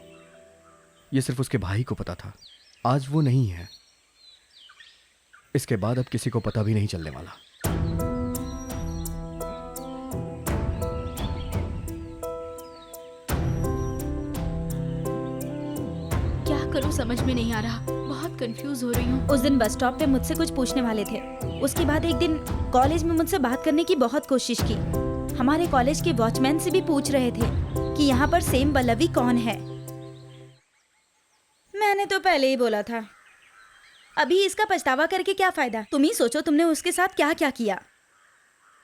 यह सिर्फ उसके भाई को पता था। आज वो नहीं है। इसके बाद अब किसी को पता भी नहीं चलने वाला। समझ में नहीं आ रहा, बहुत कंफ्यूज हो रही हूँ। उस दिन बस स्टॉप पे मुझसे कुछ पूछने वाले थे। उसके बाद एक दिन कॉलेज में मुझसे बात करने की बहुत कोशिश की। हमारे कॉलेज के वॉचमैन से भी पूछ रहे थे कि यहाँ पर सेम पल्लवी कौन है। मैंने तो पहले ही बोला था। अभी इसका पछतावा करके क्या फायदा? तुम ही सोचो तुमने उसके साथ क्या क्या किया।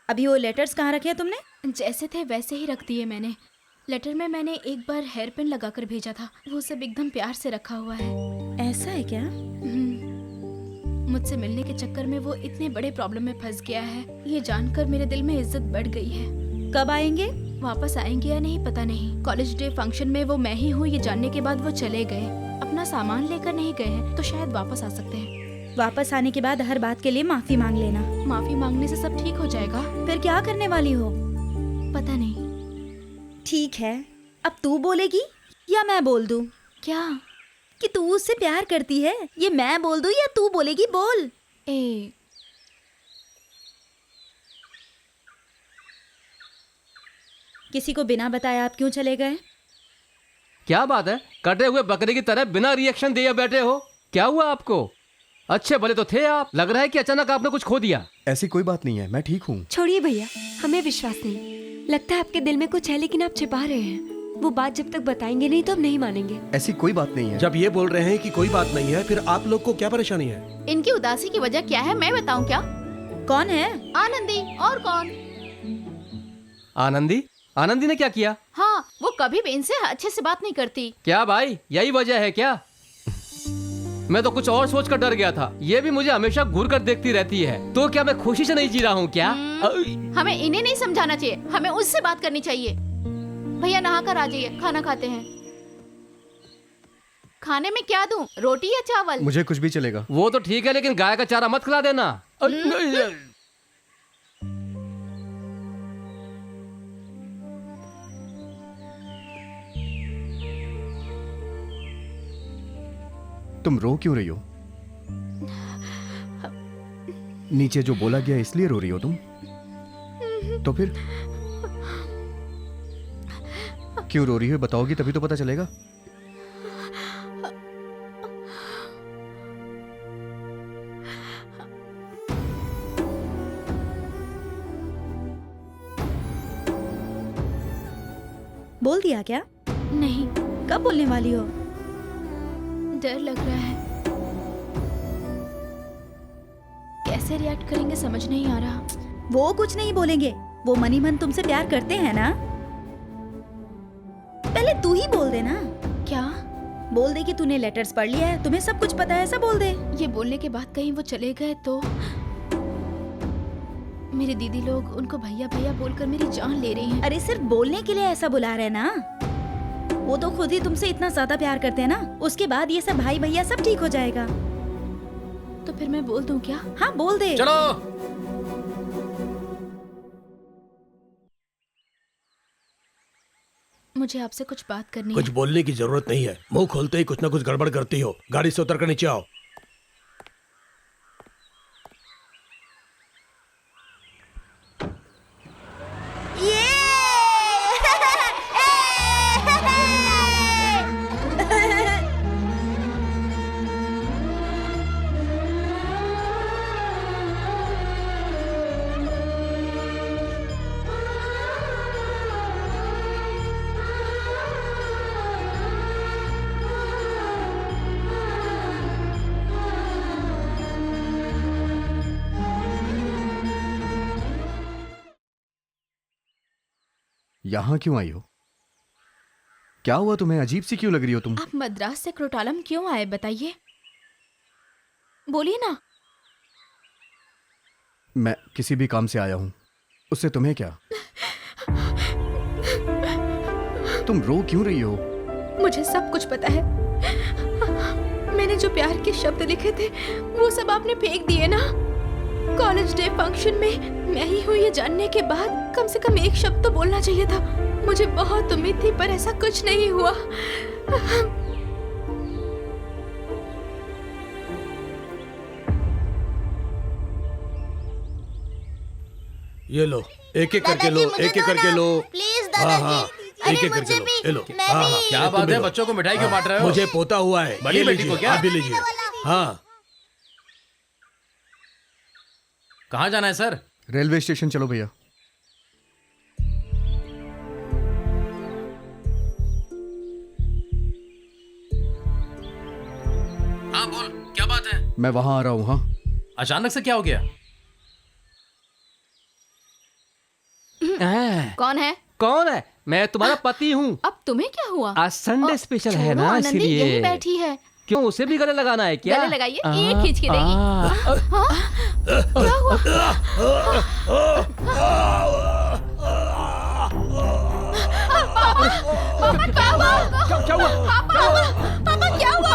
अभी वो लेटर्स कहाँ रखे हैं तुमने? जैसे थे वैसे ही रख दिए मैंने। लेटर में मैंने एक बार हेयर पिन लगाकर भेजा था, वो सब एकदम प्यार से रखा हुआ है। ऐसा है क्या? मुझसे मिलने के चक्कर में वो इतने बड़े प्रॉब्लम में फंस गया है। ये जानकर मेरे दिल में इज्जत बढ़ गई है। कब आएंगे? वापस आएंगे या नहीं पता नहीं। कॉलेज डे फंक्शन में वो मैं ही हूँ ये जानने के बाद वो चले गए। अपना सामान लेकर नहीं गए हैं तो शायद वापस आ सकते हैं। वापस आने के बाद हर बात के लिए माफी मांग लेना। माफी मांगने से सब ठीक हो जाएगा? फिर क्या करने वाली हो? पता नहीं। ठीक है, अब तू बोलेगी या मैं बोल दूं? क्या? कि तू उससे प्यार करती है। ये मैं बोल दूं या तू बोलेगी? बोल। किसी को बिना बताए आप क्यों चले गए? क्या बात है, कटे हुए बकरे की तरह बिना रिएक्शन दिए बैठे हो? क्या हुआ आपको? अच्छे भले तो थे आप, लग रहा है कि अचानक आपने कुछ खो दिया। ऐसी कोई बात नहीं है, मैं ठीक हूँ। छोड़िए भैया, हमें विश्वास नहीं। लगता है आपके दिल में कुछ है लेकिन आप छिपा रहे हैं। वो बात जब तक बताएंगे नहीं तो हम नहीं मानेंगे। ऐसी कोई बात नहीं है। जब ये बोल रहे हैं कि कोई बात नहीं है, फिर आप लोग को क्या परेशानी है? इनकी उदासी की वजह क्या है मैं बताऊं क्या? कौन है? आनंदी। और कौन? आनंदी? आनंदी ने क्या किया? हाँ, वो कभी भी इनसे अच्छे से बात नहीं करती। क्या भाई, यही वजह है क्या? मैं तो कुछ और सोच कर डर गया था। ये भी मुझे हमेशा घूर कर देखती रहती है। तो क्या मैं खुशी से नहीं जी रहा हूँ क्या? हमें इन्हें नहीं समझाना चाहिए, हमें उससे बात करनी चाहिए। भैया नहा कर आ जाइए, खाना खाते हैं। खाने में क्या दूं, रोटी या चावल? मुझे कुछ भी चलेगा। वो तो ठीक है लेकिन गाय का चारा मत खिला देना। तुम रो क्यों रही हो? नीचे जो बोला गया इसलिए रो रही हो तुम? तो फिर क्यों रो रही हो बताओगी तभी तो पता चलेगा। बोल दिया क्या? नहीं। कब बोलने वाली हो? डर लग रहा है, कैसे रिएक्ट करेंगे समझ नहीं आ रहा। वो कुछ नहीं बोलेंगे, वो मनी मन तुमसे प्यार करते हैं ना। पहले तू ही बोल दे ना। क्या? बोल दे कि तूने लेटर्स पढ़ लिया है, तुम्हें सब कुछ पता है, ऐसा बोल दे। ये बोलने के बाद कहीं वो चले गए तो मेरे दीदी लोग उनको भैया भैया बोलकर मेरी जान ले रही हैं। अरे सिर्फ बोलने के लिए ऐसा बुला रहे ना। वो तो खुद ही तुमसे इतना ज्यादा प्यार करते हैं ना, उसके बाद ये सब भाई भैया सब ठीक हो जाएगा। तो फिर मैं बोल दूं क्या? हाँ बोल दे। चलो। मुझे आपसे कुछ बात करनी कुछ है। बोलने की जरूरत नहीं है, मुंह खोलते ही कुछ ना कुछ गड़बड़ करती हो। गाड़ी से उतर कर नीचे आओ। यहां क्यों आई हो? क्या हुआ तुम्हें? अजीब सी क्यों लग रही हो तुम? आप मद्रास से क्रोटालम क्यों आए बताइए, बोलिए ना। मैं किसी भी काम से आया हूं, उससे तुम्हें क्या? तुम रो क्यों रही हो? मुझे सब कुछ पता है। मैंने जो प्यार के शब्द लिखे थे वो सब आपने फेंक दिए ना। कॉलेज डे फंक्शन में मैं ही हूँ ये जानने के बाद कम से कम एक शब्द तो बोलना चाहिए था। मुझे बहुत उम्मीद थी पर ऐसा कुछ नहीं हुआ। ये लो, एक एक करके लो, एक एक करके लो। प्लीज हाँ हाँ, एक एक करके लो, ये लो। हाँ, हाँ, क्या तुम बात भी है, लो। बच्चों को मिठाई क्यों बांट रहे हो? मुझे पोता हुआ है, बड़ी ये बेटी लीजिए, को क्या? आप भी लीजिए। हाँ, कहाँ जाना है सर? रेलवे स्टेशन चलो भैया। हाँ बोल, क्या बात है? मैं वहां आ रहा हूँ। हाँ, अचानक से क्या हो गया? कौन है? कौन है? मैं तुम्हारा पति हूँ। अब तुम्हें क्या हुआ? आज संडे स्पेशल है छोड़ो, ना, आनंदी इसलिए। यही बैठी है। क्यों, उसे भी गले लगाना है क्या? गले लगाइए, एक खींच के देगी। क्या हुआ? पापा क्या हुआ? क्या हुआ? पापा क्या हुआ?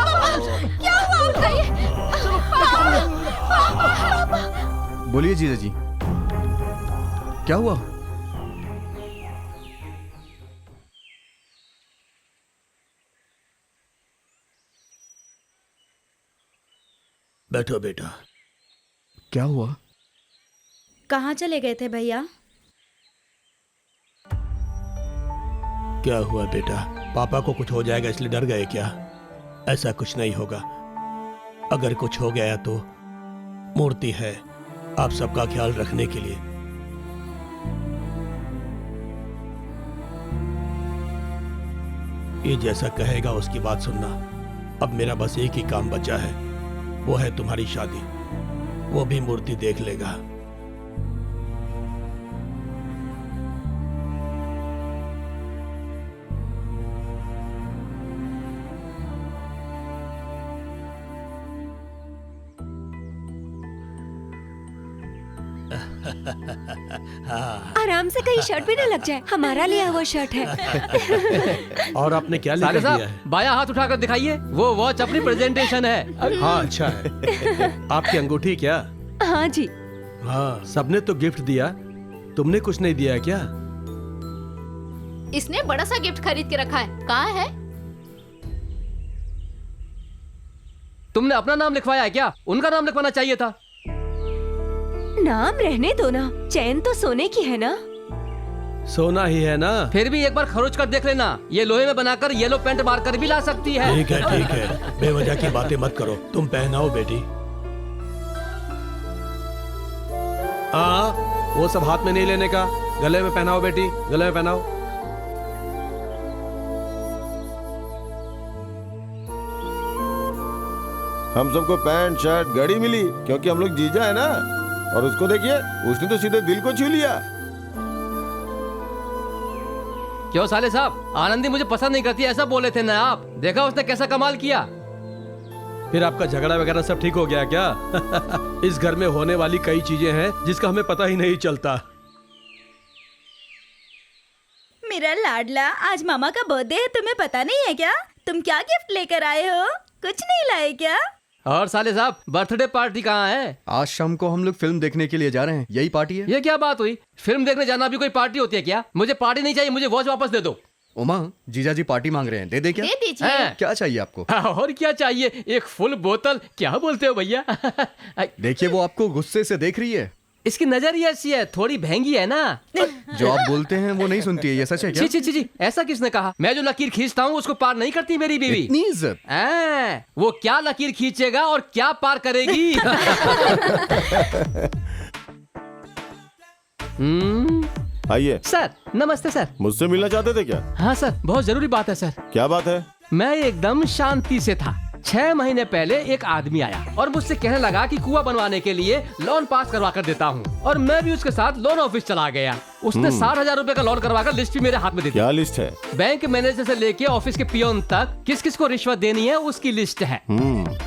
क्या हुआ? बताइए। बोलिए जीजा जी, क्या हुआ? बैठो बेटा। क्या हुआ? कहाँ चले गए थे भैया? क्या हुआ बेटा? पापा को कुछ हो जाएगा इसलिए डर गए क्या? ऐसा कुछ नहीं होगा। अगर कुछ हो गया तो मूर्ति है आप सबका ख्याल रखने के लिए। ये जैसा कहेगा उसकी बात सुनना। अब मेरा बस एक ही काम बचा है, वो है तुम्हारी शादी। वो भी मूर्ति देख लेगा। आराम से कहीं शर्ट भी ना लग जाए, हमारा लिया हुआ शर्ट है। और आपने क्या साले लेकर दिया साहब, है? बाया हाथ उठाकर दिखाइए, वो वॉच अपनी प्रेजेंटेशन है। हाँ अच्छा है। आपकी अंगूठी क्या? हाँ जी। हाँ, सबने तो गिफ्ट दिया, तुमने कुछ नहीं दिया क्या? इसने बड़ा सा गिफ्ट खरीद के रखा है। कहाँ है? तुमने अपना नाम लिखवाया है क्या? उनका नाम लिखवाना चाहिए था। नाम रहने दो ना, चैन तो सोने की है ना। सोना ही है ना? फिर भी एक बार खरोच कर देख लेना, ये लोहे में बनाकर येलो पेंट मारकर भी ला सकती है। ठीक है, बेवजह की बातें मत करो। तुम पहनाओ बेटी। हाँ, वो सब हाथ में नहीं लेने का, गले में पहनाओ बेटी, गले में पहनाओ। हम सबको पैंट शर्ट घड़ी मिली क्योंकि हम लोग जीजा है ना। और उसको देखिए, उसने तो सीधे दिल को छू लिया। क्यों साले साहब, आनंदी मुझे पसंद नहीं करती ऐसा बोले थे ना आप? देखा उसने कैसा कमाल किया। फिर आपका झगड़ा वगैरह सब ठीक हो गया क्या? इस घर में होने वाली कई चीजें हैं जिसका हमें पता ही नहीं चलता। मेरा लाडला, आज मामा का बर्थडे है, तुम्हें पता नहीं है क्या? तुम क्या गिफ्ट लेकर आए हो? कुछ नहीं लाए क्या? और साले साहब, बर्थडे पार्टी कहाँ है? आज शाम को हम लोग फिल्म देखने के लिए जा रहे हैं, यही पार्टी है। ये क्या बात हुई? फिल्म देखने जाना भी कोई पार्टी होती है क्या? मुझे पार्टी नहीं चाहिए, मुझे वॉच वापस दे दो। उमा, जीजा जी पार्टी मांग रहे हैं, दे दे क्या? दे दीजिए। हैं? क्या चाहिए आपको? और क्या चाहिए? एक फुल बोतल? क्या बोलते हो भैया? देखिए, वो आपको गुस्से से देख रही है। इसकी नजर ही ऐसी है, थोड़ी महंगी है ना। जो आप बोलते हैं वो नहीं सुनती है, ये सच है क्या? छी छी छी छी, ऐसा किसने कहा? मैं जो लकीर खींचता हूँ उसको पार नहीं करती मेरी बीवी। इतनी इज्जत? वो क्या लकीर खींचेगा और क्या पार करेगी? आइए। सर नमस्ते सर। मुझसे मिलना चाहते थे क्या? हाँ सर, बहुत जरूरी बात है सर। क्या बात है? मैं एकदम शांति से था। 6 महीने पहले एक आदमी आया और मुझसे कहने लगा कि कुआं बनवाने के लिए लोन पास करवा कर देता हूँ, और मैं भी उसके साथ लोन ऑफिस चला गया। उसने 60,000 रुपए का लोन करवाकर लिस्ट भी मेरे हाथ में दे दी। क्या लिस्ट है? बैंक मैनेजर से लेके ऑफिस के पियोन तक किस किस को रिश्वत देनी है उसकी लिस्ट है।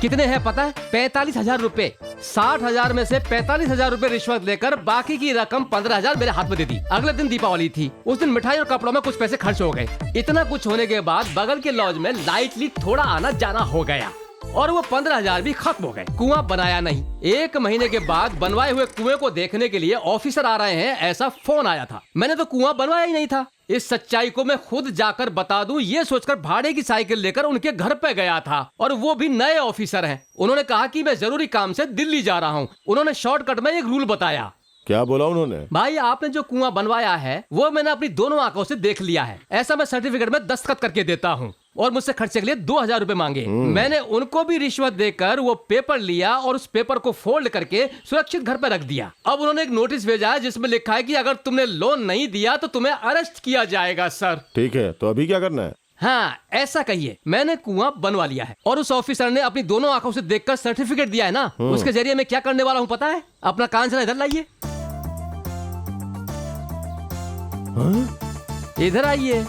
कितने हैं पता है? 45,000 रुपए। 60,000 में से 45,000 रुपए रिश्वत लेकर बाकी की रकम 15,000 मेरे हाथ में दे दी। अगले दिन दीपावली थी। उस दिन मिठाई और कपड़ों में कुछ पैसे खर्च हो गए। इतना कुछ होने के बाद बगल के लॉज में लाइटली थोड़ा आना जाना हो गया और वो 15,000 भी खत्म हो गए। कुआं बनाया नहीं। 1 महीने के बाद बनवाए हुए कुएं को देखने के लिए ऑफिसर आ रहे हैं ऐसा फोन आया था। मैंने तो कुआं बनवाया ही नहीं था। इस सच्चाई को मैं खुद जाकर बता दूं ये सोचकर भाड़े की साइकिल लेकर उनके घर पे गया था, और वो भी नए ऑफिसर हैं। उन्होंने कहा कि मैं जरूरी काम से दिल्ली जा रहा हूं। उन्होंने शॉर्टकट में एक रूल बताया। क्या बोला उन्होंने? भाई आपने जो कुआं बनवाया है वो मैंने अपनी दोनों आंखों से देख लिया है। ऐसा मैं सर्टिफिकेट में दस्तखत करके देता हूँ। और मुझसे खर्चे के लिए 2000 रुपए मांगे। मैंने उनको भी रिश्वत देकर वो पेपर लिया और उस पेपर को फोल्ड करके सुरक्षित घर पर रख दिया। अब उन्होंने एक नोटिस भेजा है जिसमें लिखा है कि अगर तुमने लोन नहीं दिया तो तुम्हें अरेस्ट किया जाएगा सर। ठीक है, तो अभी क्या करना है? हाँ ऐसा कहिए, मैंने कुआं बनवा लिया है और उस ऑफिसर ने अपनी दोनों आंखों से देखकर सर्टिफिकेट दिया है ना, उसके जरिए मैं क्या करने वाला हूँ पता है? अपना कान जरा इधर लाइए। इधर आइए।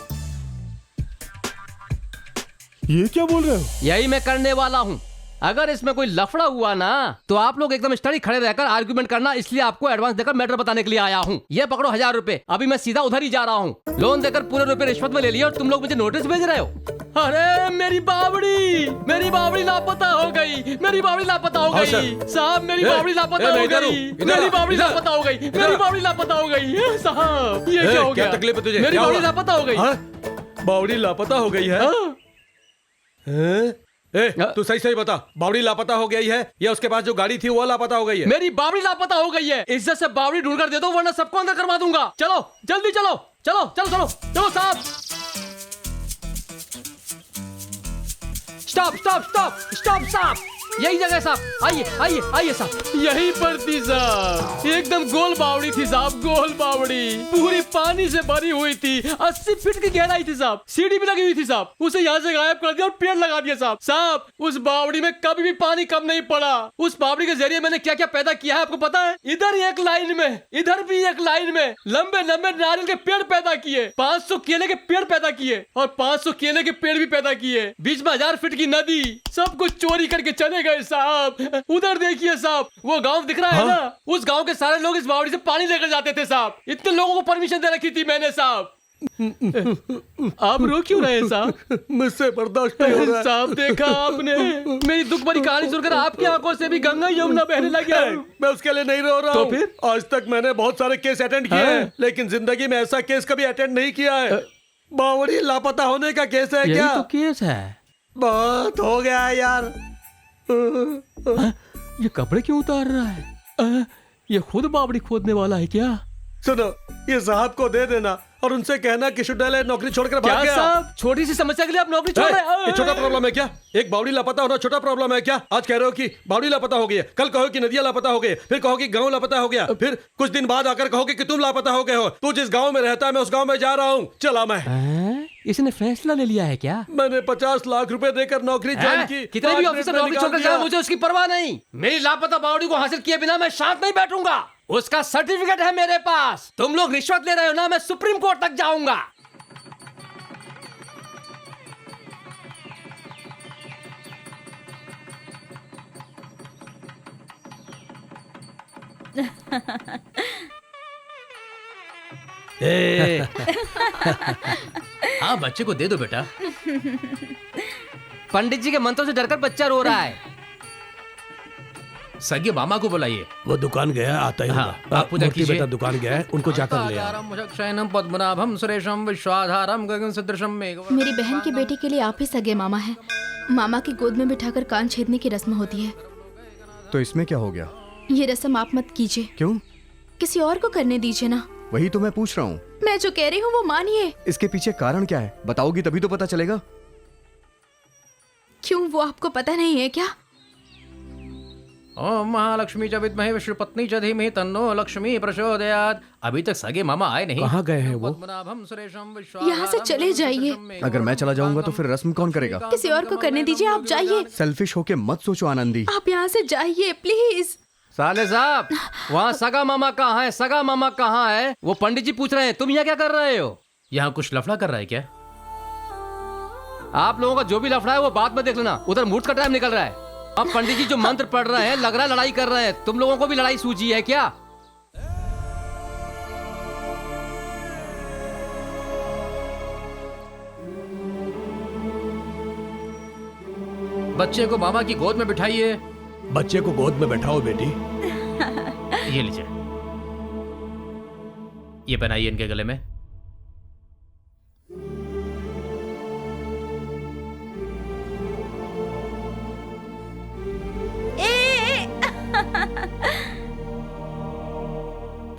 ये क्या बोल रहे हो? यही मैं करने वाला हूँ। अगर इसमें कोई लफड़ा हुआ ना तो आप लोग एकदम स्टडी खड़े रहकर आर्गुमेंट करना, इसलिए आपको एडवांस देकर मैटर बताने के लिए आया हूँ। ये पकड़ो 1000 रुपए, अभी मैं सीधा उधर ही जा रहा हूँ। लोन देकर पूरे रुपए रिश्वत में ले लिए और तुम लोग मुझे नोटिस भेज रहे हो। अरे मेरी बावड़ी लापता हो गई, मेरी बावड़ी लापता हो गई साहब, मेरी बावड़ी लापता हो गई, मेरी बावड़ी लापता हो गई, मेरी बावड़ी लापता हो गई साहब। ये क्या हो गया? तकलीफ है तुझे? मेरी बावड़ी लापता हो गई। बावड़ी लापता हो गई है? तू सही सही बता, बावड़ी लापता हो गई है या उसके पास जो गाड़ी थी वो लापता हो गई है? मेरी बावड़ी लापता हो गई है। इज्जत से बावड़ी ढूंढ कर दे दो वरना सबको अंदर करवा दूंगा। चलो जल्दी चलो, चलो चलो चलो चलो साहब। स्टॉप स्टॉप स्टॉप स्टॉप साहब, यही जगह साहब, आइए आइए आइए साहब। यहीं पर थी साहब, एकदम गोल बावड़ी थी साहब, गोल बावड़ी पूरी पानी से भरी हुई थी, 80 फीट की गहराई थी साहब, सीढ़ी भी लगी हुई थी साहब। उसे यहाँ से गायब कर दिया और पेड़ लगा दिया साहब। साहब उस बावड़ी में कभी भी पानी कम नहीं पड़ा। उस बावड़ी के जरिए मैंने क्या क्या पैदा किया है आपको पता है? इधर एक लाइन में, इधर भी एक लाइन में लंबे लंबे नारियल के पेड़ पैदा किए, 500 केले के पेड़ पैदा किए और 500 केले के पेड़ भी पैदा किए। बीच में 1000 फीट की नदी, सब कुछ चोरी करके चले गए साहब। उधर देखिए साहब, वो गांव दिख रहा है ना, उस गांव के सारे लोग इस बावड़ी से पानी लेकर जाते थे साहब। इतने लोगों को परमिशन दे रखी थी मैंने साहब। आप रो क्यों रहे हैं साहब? मुझसे बर्दाश्त नहीं हो रहा है। साहब देखा आपने, मेरी दुख भरी कहानी सुनकर आपकी आंखों से भी गंगा यमुना बहने लगी है। मैं उसके लिए नहीं रो रहा तो हूँ। फिर? आज तक मैंने बहुत सारे केस अटेंड किए हैं, लेकिन जिंदगी में ऐसा केस कभी अटेंड नहीं किया है। बावड़ी लापता होने का केस है क्या? तो केस है। बहुत हो गया है यार। ये कपड़े क्यों उतार रहा है? ये खुद बावड़ी खोदने वाला है क्या? सुनो, ये साहब को दे देना और उनसे कहना कि शुडाले नौकरी छोड़कर भाग क्या गया। साहब, छोटी सी समस्या के लिए आप नौकरी छोड़ रहे हैं? ये छोटा प्रॉब्लम है क्या? एक बावड़ी लापता होना छोटा प्रॉब्लम है क्या? आज कह रहे हो कि बावड़ी लापता हो गई है, कल कहो कि नदियां लापता हो गई, फिर कहो कि गांव लापता हो गया, फिर कुछ दिन बाद आकर कहोगे कि तुम लापता हो गए हो। तू जिस गांव में रहता है मैं उस गांव में जा रहा हूँ, चला मैं। इसने फैसला ले लिया है क्या? मैंने 50 लाख रुपए देकर नौकरी ज्वाइन की। कितने भी ऑफिसर नौकरी छोड़कर जाए मुझे उसकी परवाह नहीं। मेरी लापता बावड़ी को हासिल किए बिना मैं शांत नहीं बैठूंगा। उसका सर्टिफिकेट है मेरे पास। तुम लोग रिश्वत ले रहे हो ना, मैं सुप्रीम कोर्ट तक जाऊंगा। हाँ बच्चे को दे दो बेटा। पंडित जी के मंत्रों से डरकर बच्चा रो रहा है। सगे मामा को बुलाइए। वो दुकान गया, आता ही हाँ, होगा। आप पूजा मूर्ति कीजिए। बेटा दुकान गया है, उनको जाकर ले आओ। आधारम भुजगशयनम पद्मनाभम सुरेशम विश्वाधारम गगन सदृशम मेघवर्णम। मेरी बहन की बेटी के लिए आप ही सगे मामा हैं। मामा की गोद में बिठाकर कान छेदने की रस्म होती है। तो इसमें क्या हो गया? ये रस्म आप मत कीजिए। क्यों? किसी और को करने दीजिए ना। वही तो मैं पूछ रहा हूँ। मैं जो कह रही हूँ वो मानिए। इसके पीछे कारण क्या है? बताओगी तभी तो पता चलेगा। क्यों, वो आपको पता नहीं है क्या? ओम महालक्ष्मी च विद्महे विष्णुपत्नी च धीमहि तन्नो लक्ष्मी प्रचोदयात्। अभी तक सगे मामा आए नहीं। कहाँ गए हैं वो? पद्मनाभम सुरेशम विश्वाधारम यहाँ से चले जाइए। अगर मैं चला जाऊंगा तो फिर रस्म कौन करेगा? किसी और को करने दीजिए, आप जाइए। सेल्फिश होके मत सोचो आनंदी। आप यहाँ से जाइए प्लीज। साले साहब, वहाँ सगा मामा कहाँ है? सगा मामा कहाँ है? वो पंडित जी पूछ रहे हैं, तुम यहाँ क्या कर रहे हो? यहाँ कुछ लफड़ा कर रहा है क्या? आप लोगों का जो भी लफड़ा है वो बाद में देख लेना। उधर मुहूर्त का टाइम निकल रहा है। अब पंडित जी जो मंत्र पढ़ रहे हैं, लग रहा है लड़ाई कर रहे हैं। तुम लोगों को भी लड़ाई सूझी है क्या? बच्चे को मामा की गोद में बिठाइए। बच्चे को गोद में बैठाओ बेटी। ये लीजिए, ये पहनाइए इनके गले में।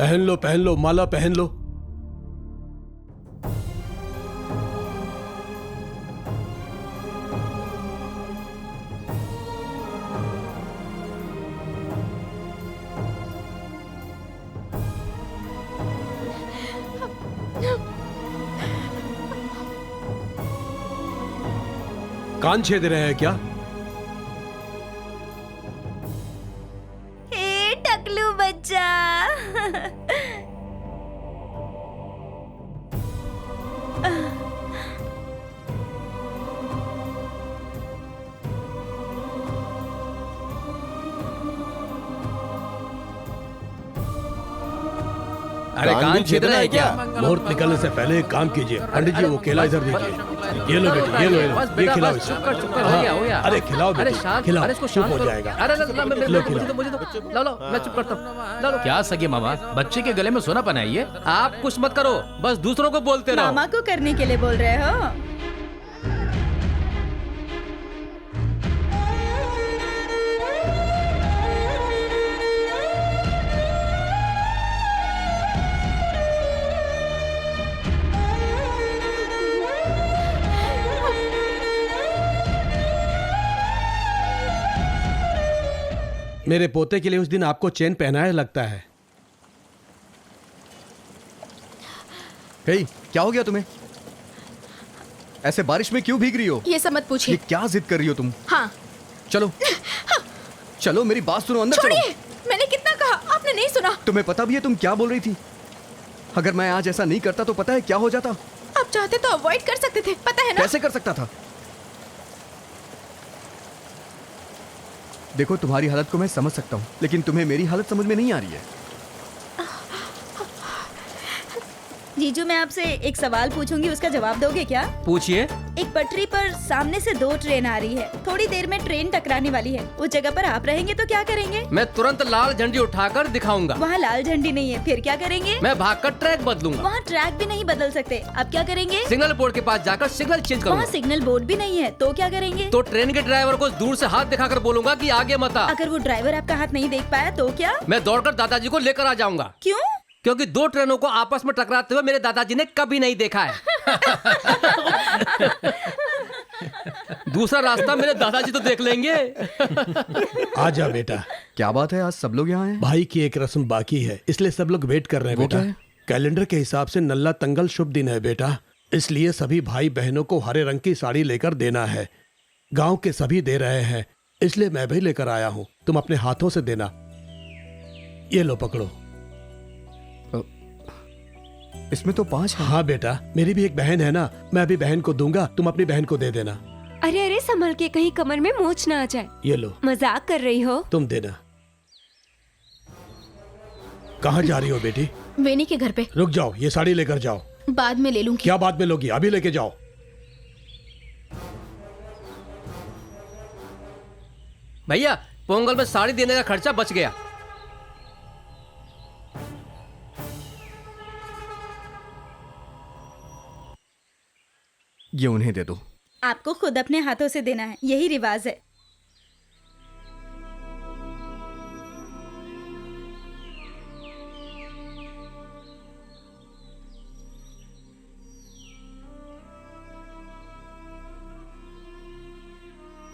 पहन लो माला पहन लो। कान छेद रहे हैं क्या? हे टकलू बच्चा। अरे कान छेद रहा है क्या? मुहूर्त निकलने से पहले एक काम कीजिए पंडित जी, वो केला इधर दीजिए। ये लो बेटी, ये लो ये खिलाओ इसको। हाँ, अरे खिलाओ बेटी, खिलाओ, चुप हो जाएगा। लो खिलाओ। लो मैं चुप करता हूँ। क्या सगे मामा, बच्चे के गले में सोना पहना है ये? आप कुछ मत करो, बस दूसरों को बोलते रहो। मामा को करने के लिए बोल रहे हो? मेरे पोते के लिए उस दिन आपको चेन पहनाया लगता है। हे, क्या हो गया तुम्हें? ऐसे बारिश में क्यों भीग रही हो? ये सब मत ये पूछिए। क्या जिद कर रही हो तुम? हाँ चलो चलो, मेरी बात सुनो, अंदर चलो। छोड़िए, मैंने कितना कहा, आपने नहीं सुना। तुम्हें पता भी है तुम क्या बोल रही थी? अगर मैं आज ऐसा नहीं करता तो पता है क्या हो जाता? आप चाहते तो अवॉइड कर सकते थे, पता है ना। कैसे कर सकता था? देखो, तुम्हारी हालत को मैं समझ सकता हूँ, लेकिन तुम्हें मेरी हालत समझ में नहीं आ रही है। जीजू, मैं आपसे एक सवाल पूछूंगी, उसका जवाब दोगे क्या? पूछिए। एक पटरी पर सामने से 2 ट्रेन आ रही है, थोड़ी देर में ट्रेन टकराने वाली है, उस जगह पर आप रहेंगे तो क्या करेंगे? मैं तुरंत लाल झंडी उठाकर दिखाऊंगा। वहाँ लाल झंडी नहीं है, फिर क्या करेंगे? मैं भागकर ट्रैक बदलूंगा। वहाँ ट्रैक भी नहीं बदल सकते, अब क्या करेंगे? सिग्नल बोर्ड के पास जाकर सिग्नल चेंज वहाँ करूंगा। सिग्नल बोर्ड भी नहीं है, तो क्या करेंगे? तो ट्रेन के ड्राइवर को दूर से हाथ दिखाकर बोलूंगा कि आगे मत आ। अगर वो ड्राइवर आपका हाथ नहीं देख पाया तो क्या? मैं दौड़कर दादाजी को लेकर आ जाऊंगा। क्यों? क्योंकि 2 ट्रेनों को आपस में टकराते हुए मेरे दादाजी ने कभी नहीं देखा है। दूसरा रास्ता मेरे दादाजी तो देख लेंगे। आजा बेटा। क्या बात है, आज सब लोग यहाँ हैं? भाई की एक रस्म बाकी है, इसलिए सब लोग वेट कर रहे हैं। वो बेटा, क्या है? कैलेंडर के हिसाब से नल्ला तंगल शुभ दिन है बेटा, इसलिए सभी भाई बहनों को हरे रंग की साड़ी लेकर देना है। गांव के सभी दे रहे हैं, इसलिए मैं भी लेकर आया हूँ, तुम अपने हाथों से देना। ये लो पकड़ो। इसमें तो 5 है। हाँ बेटा, मेरी भी एक बहन है ना, मैं भी बहन को दूंगा, तुम अपनी बहन को दे देना। अरे अरे, संभल के, कहीं कमर में मोच ना आ जाए। ये लो, मजाक कर रही हो? तुम देना। कहाँ जा रही हो बेटी? वेनी के घर पे। रुक जाओ, ये साड़ी लेकर जाओ। बाद में ले लूंगी। क्या बाद में लोगी? अभी लेके जाओ। भैया, पोंगल में साड़ी देने का खर्चा बच गया। ये उन्हें दे दो। आपको खुद अपने हाथों से देना है, यही रिवाज है।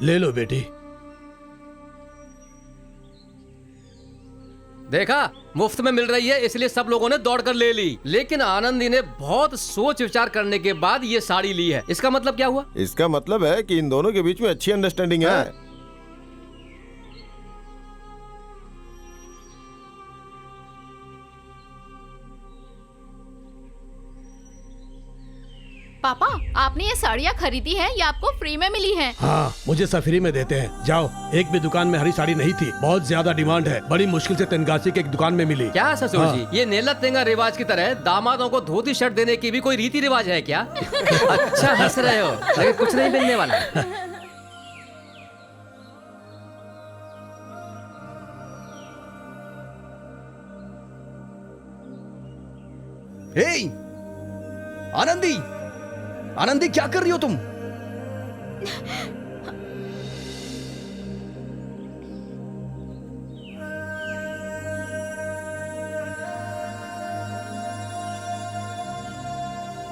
ले लो बेटी। देखा, मुफ्त में मिल रही है, इसलिए सब लोगों ने दौड़कर ले ली। लेकिन आनंदी ने बहुत सोच विचार करने के बाद ये साड़ी ली है। इसका मतलब क्या हुआ? इसका मतलब है कि इन दोनों के बीच में अच्छी अंडरस्टैंडिंग है। पापा, आपने ये साड़ियाँ खरीदी हैं या आपको फ्री में मिली हैं? हाँ, मुझे सब फ्री में देते हैं। जाओ, एक भी दुकान में हरी साड़ी नहीं थी, बहुत ज्यादा डिमांड है, बड़ी मुश्किल से तेनगासी के एक दुकान में मिली। क्या ससुर हाँ। जी, ये नेला तेंगा रिवाज की तरह दामादों को धोती शर्ट देने की भी कोई रीति रिवाज है क्या? अच्छा हंस रहे हो, लेकिन कुछ नहीं मिलने वाला। हे, आनंदी, आनंदी, क्या कर रही हो तुम?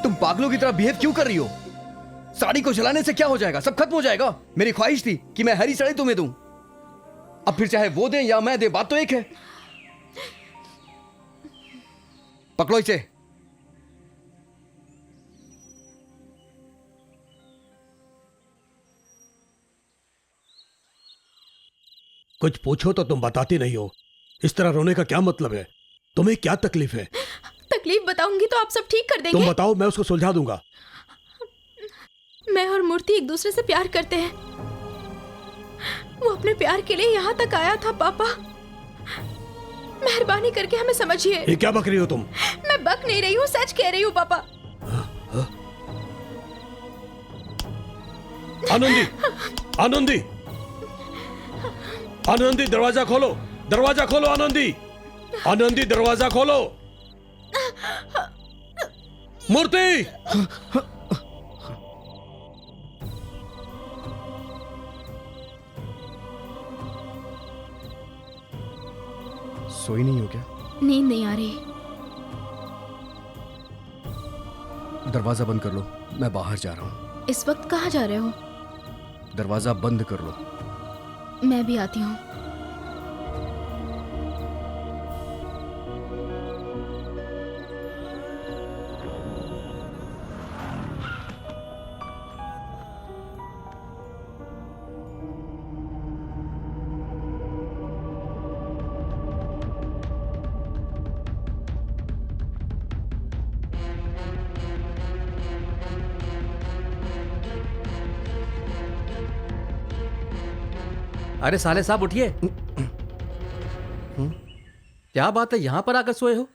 तुम पागलों की तरह बिहेव क्यों कर रही हो? साड़ी को जलाने से क्या हो जाएगा? सब खत्म हो जाएगा। मेरी ख्वाहिश थी कि मैं हरी साड़ी तुम्हें दूं। अब फिर चाहे वो दें या मैं दे, बात तो एक है। पकड़ो इसे। कुछ पूछो तो तुम बताती नहीं हो। इस तरह रोने का क्या मतलब है? तुम्हें क्या तकलीफ है? तकलीफ बताऊंगी तो आप सब ठीक कर देंगे। तुम बताओ, मैं उसको सुलझा दूंगा। मैं और मूर्ति एक दूसरे से प्यार करते हैं। वो अपने प्यार के लिए यहाँ तक आया था। पापा, मेहरबानी करके हमें समझिए। ये क्या बक रही हो तुम? मैं बक नहीं रही हूँ, सच कह रही हूँ पापा। आनंदी, आनंदी, आनंदी, दरवाजा खोलो, दरवाजा खोलो। आनंदी, आनंदी, दरवाजा खोलो। मूर्ति, सोई नहीं हो क्या? नींद नहीं आ रही। दरवाजा बंद कर लो, मैं बाहर जा रहा हूँ। इस वक्त कहाँ जा रहे हो? दरवाजा बंद कर लो। मैं भी आती हूँ। अरे साले साहब उठिए। क्या बात है, यहां पर आकर सोए हो?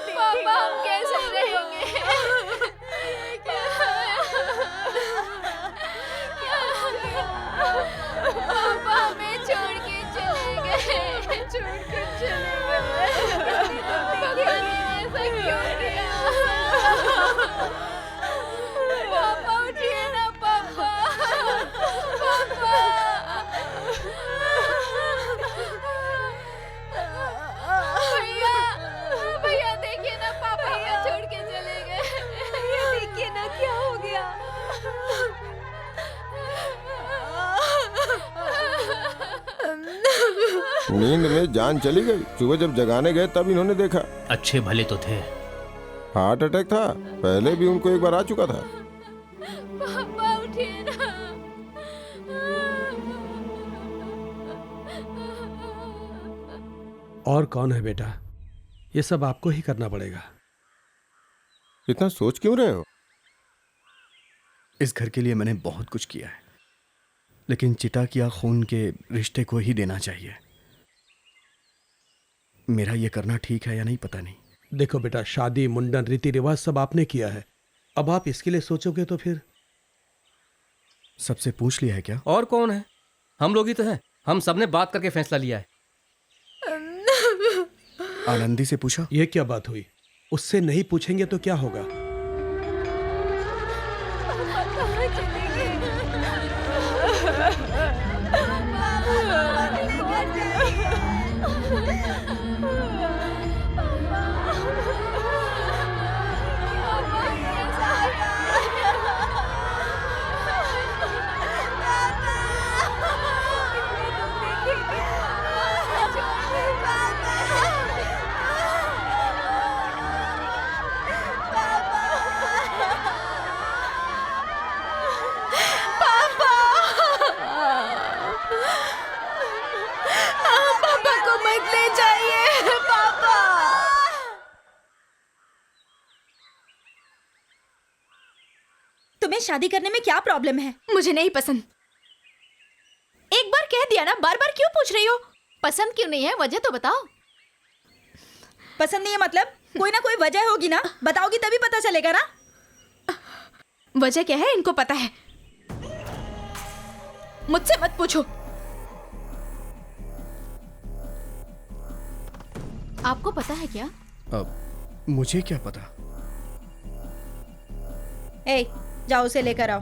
पापा, हम कैसे रहेंगे? पापा हमें छोड़ के चले गए। छोड़कर चले गए। भगवान ने ऐसा क्यों किया? पापा उठिए ना पापा। पापा, भैया, भैया देखिए ना, पापा हमें छोड़ के चले गए। भैया देखिए ना, क्या हो गया? नींद में जान चली गई। सुबह जब जगाने गए तब इन्होंने देखा। अच्छे भले तो थे। हार्ट अटैक था, पहले भी उनको एक बार आ चुका था। पापा उठिए ना। और कौन है बेटा? ये सब आपको ही करना पड़ेगा। इतना सोच क्यों रहे हो? इस घर के लिए मैंने बहुत कुछ किया है, लेकिन चिता किया खून के रिश्ते को ही देना चाहिए। मेरा ये करना ठीक है या नहीं पता नहीं। देखो बेटा, शादी, मुंडन, रीति रिवाज सब आपने किया है। अब आप इसके लिए सोचोगे तो फिर सबसे पूछ लिया है क्या? और कौन है? हम लोग ही तो हैं। हम सबने बात करके फैसला लिया है। आनंदी से पूछा? ये क्या बात हुई? उससे नहीं पूछेंगे तो क्या होगा? पापा को मत ले जाइए। पापा, तुम्हें शादी करने में क्या प्रॉब्लम है? मुझे नहीं पसंद। एक बार कह दिया ना, बार बार क्यों पूछ रही हो? पसंद क्यों नहीं है? वजह तो बताओ। पसंद नहीं है मतलब? कोई ना कोई वजह होगी ना, बताओगी तभी पता चलेगा ना। वजह क्या है इनको पता है, मुझसे मत पूछो। आपको पता है क्या? अब मुझे क्या पता। ए, जाओ उसे लेकर आओ।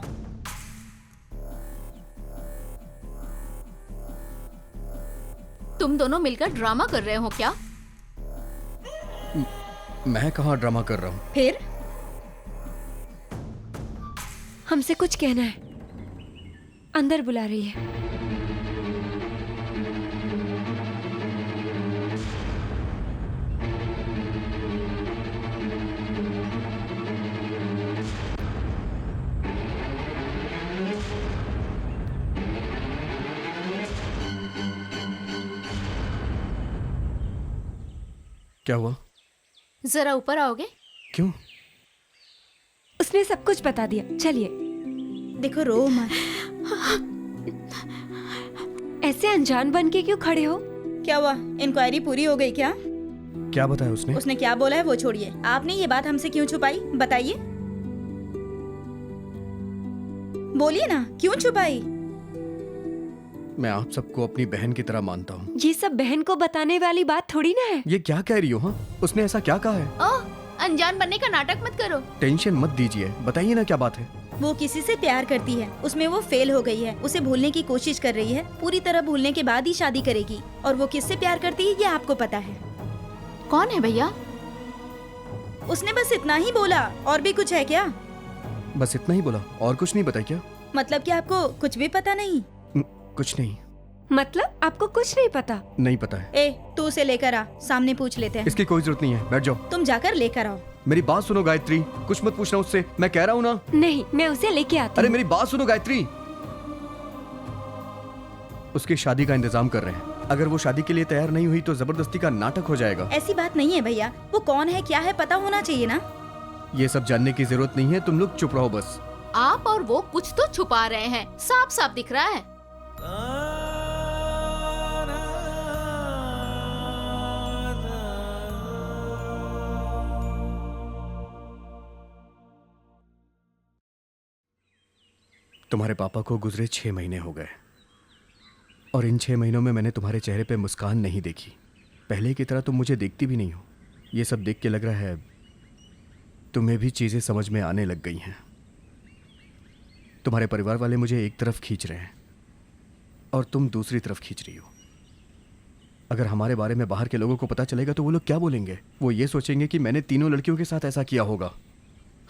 तुम दोनों मिलकर ड्रामा कर रहे हो क्या? मैं कहाँ ड्रामा कर रहा हूँ? फिर हमसे कुछ कहना है, अंदर बुला रही है। क्या हुआ? जरा ऊपर आओगे? क्यों? उसने सब कुछ बता दिया, चलिए। देखो, रो मत। ऐसे अनजान बन के क्यों खड़े हो? क्या हुआ, इंक्वायरी पूरी हो गई क्या? क्या बताया उसने? उसने क्या बोला है वो छोड़िए, आपने ये बात हमसे क्यों छुपाई, बताइए। बोलिए ना, क्यों छुपाई? मैं आप सबको अपनी बहन की तरह मानता हूँ। ये सब बहन को बताने वाली बात थोड़ी ना है। ये क्या कह रही हो? हाँ, उसने ऐसा क्या कहा है? ओह, अनजान बनने का नाटक मत करो। टेंशन मत दीजिए, बताइए ना क्या बात है। वो किसी से प्यार करती है, उसमें वो फेल हो गई है, उसे भूलने की कोशिश कर रही है, पूरी तरह भूलने के बाद ही शादी करेगी। और वो किससे प्यार करती है ये आपको पता है। कौन है भैया? उसने बस इतना ही बोला, और भी कुछ है क्या? बस इतना ही बोला, और कुछ नहीं बताया क्या? मतलब कि आपको कुछ भी पता नहीं? कुछ नहीं। मतलब आपको कुछ नहीं पता? नहीं पता है। ए, तू उसे लेकर आ, सामने पूछ लेते हैं। इसकी कोई जरूरत नहीं है, बैठ जाओ। तुम जाकर लेकर आओ। मेरी बात सुनो गायत्री, कुछ मत पूछना उससे, मैं कह रहा हूँ ना। नहीं, मैं उसे लेके आती अरे हूँ। मेरी बात सुनो गायत्री। उसकी शादी का इंतजाम कर रहे हैं, अगर वो शादी के लिए तैयार नहीं हुई तो जबरदस्ती का नाटक हो जाएगा। ऐसी बात नहीं है भैया, वो कौन है क्या है पता होना चाहिए ना। ये सब जानने की जरूरत नहीं है, तुम लोग चुप रहो बस। आप और वो कुछ तो छुपा रहे हैं, साफ साफ दिख रहा है। तुम्हारे पापा को गुजरे 6 महीने हो गए और इन 6 महीनों में मैंने तुम्हारे चेहरे पे मुस्कान नहीं देखी। पहले की तरह तुम मुझे देखती भी नहीं हो। ये सब देख के लग रहा है तुम्हें भी चीज़ें समझ में आने लग गई हैं। तुम्हारे परिवार वाले मुझे एक तरफ खींच रहे हैं और तुम दूसरी तरफ खींच रही हो। अगर हमारे बारे में बाहर के लोगों को पता चलेगा तो वो लोग क्या बोलेंगे? वो ये सोचेंगे कि मैंने तीनों लड़कियों के साथ ऐसा किया होगा,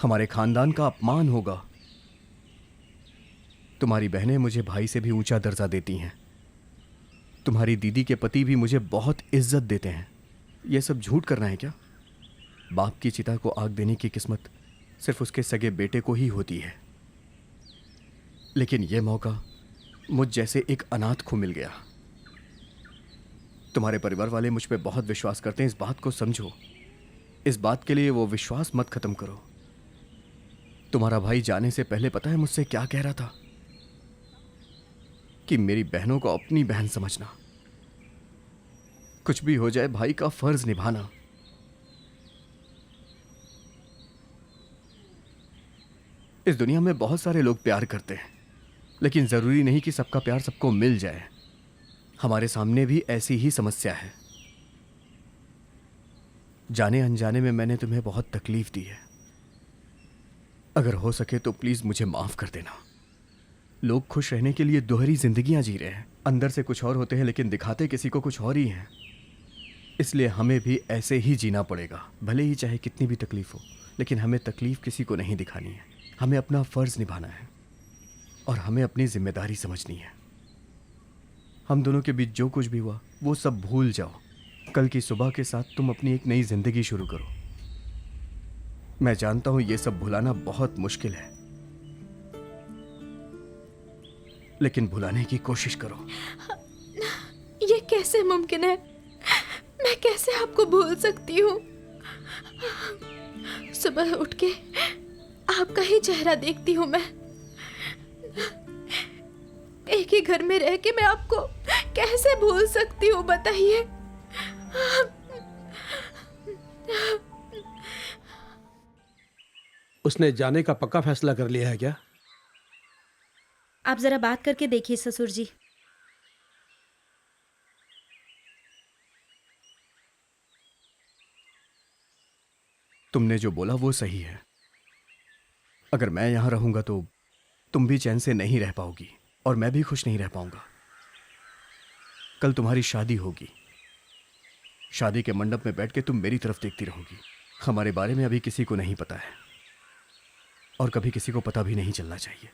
हमारे खानदान का अपमान होगा। तुम्हारी बहनें मुझे भाई से भी ऊंचा दर्जा देती हैं, तुम्हारी दीदी के पति भी मुझे बहुत इज्जत देते हैं। यह सब झूठ करना है क्या? बाप की चिता को आग देने की किस्मत सिर्फ उसके सगे बेटे को ही होती है, लेकिन यह मौका मुझ जैसे एक अनाथ को मिल गया। तुम्हारे परिवार वाले मुझ पे बहुत विश्वास करते हैं, इस बात को समझो। इस बात के लिए वो विश्वास मत खत्म करो। तुम्हारा भाई जाने से पहले पता है मुझसे क्या कह रहा था? कि मेरी बहनों को अपनी बहन समझना, कुछ भी हो जाए भाई का फर्ज निभाना। इस दुनिया में बहुत सारे लोग प्यार करते हैं, लेकिन जरूरी नहीं कि सबका प्यार सबको मिल जाए। हमारे सामने भी ऐसी ही समस्या है। जाने अनजाने में मैंने तुम्हें बहुत तकलीफ दी है। अगर हो सके तो प्लीज मुझे माफ कर देना। लोग खुश रहने के लिए दोहरी जिंदगियां जी रहे हैं, अंदर से कुछ और होते हैं लेकिन दिखाते किसी को कुछ और ही हैं। इसलिए हमें भी ऐसे ही जीना पड़ेगा, भले ही चाहे कितनी भी तकलीफ हो, लेकिन हमें तकलीफ किसी को नहीं दिखानी है। हमें अपना फर्ज निभाना है और हमें अपनी जिम्मेदारी समझनी है। हम दोनों के बीच जो कुछ भी हुआ वो सब भूल जाओ। कल की सुबह के साथ तुम अपनी एक नई जिंदगी शुरू करो। मैं जानता हूं ये सब भुलाना बहुत मुश्किल है, लेकिन भुलाने की कोशिश करो। ये कैसे मुमकिन है? मैं कैसे आपको भूल सकती हूँ? सुबह उठ के आपका ही चेहरा देखती हूँ मैं। एक ही घर में रह के मैं आपको कैसे भूल सकती हूँ, बताइए। उसने जाने का पक्का फैसला कर लिया है क्या? आप जरा बात करके देखिए ससुर जी। तुमने जो बोला वो सही है। अगर मैं यहां रहूंगा तो तुम भी चैन से नहीं रह पाओगी और मैं भी खुश नहीं रह पाऊंगा। कल तुम्हारी शादी होगी। शादी के मंडप में बैठ के तुम मेरी तरफ देखती रहोगी। हमारे बारे में अभी किसी को नहीं पता है और कभी किसी को पता भी नहीं चलना चाहिए।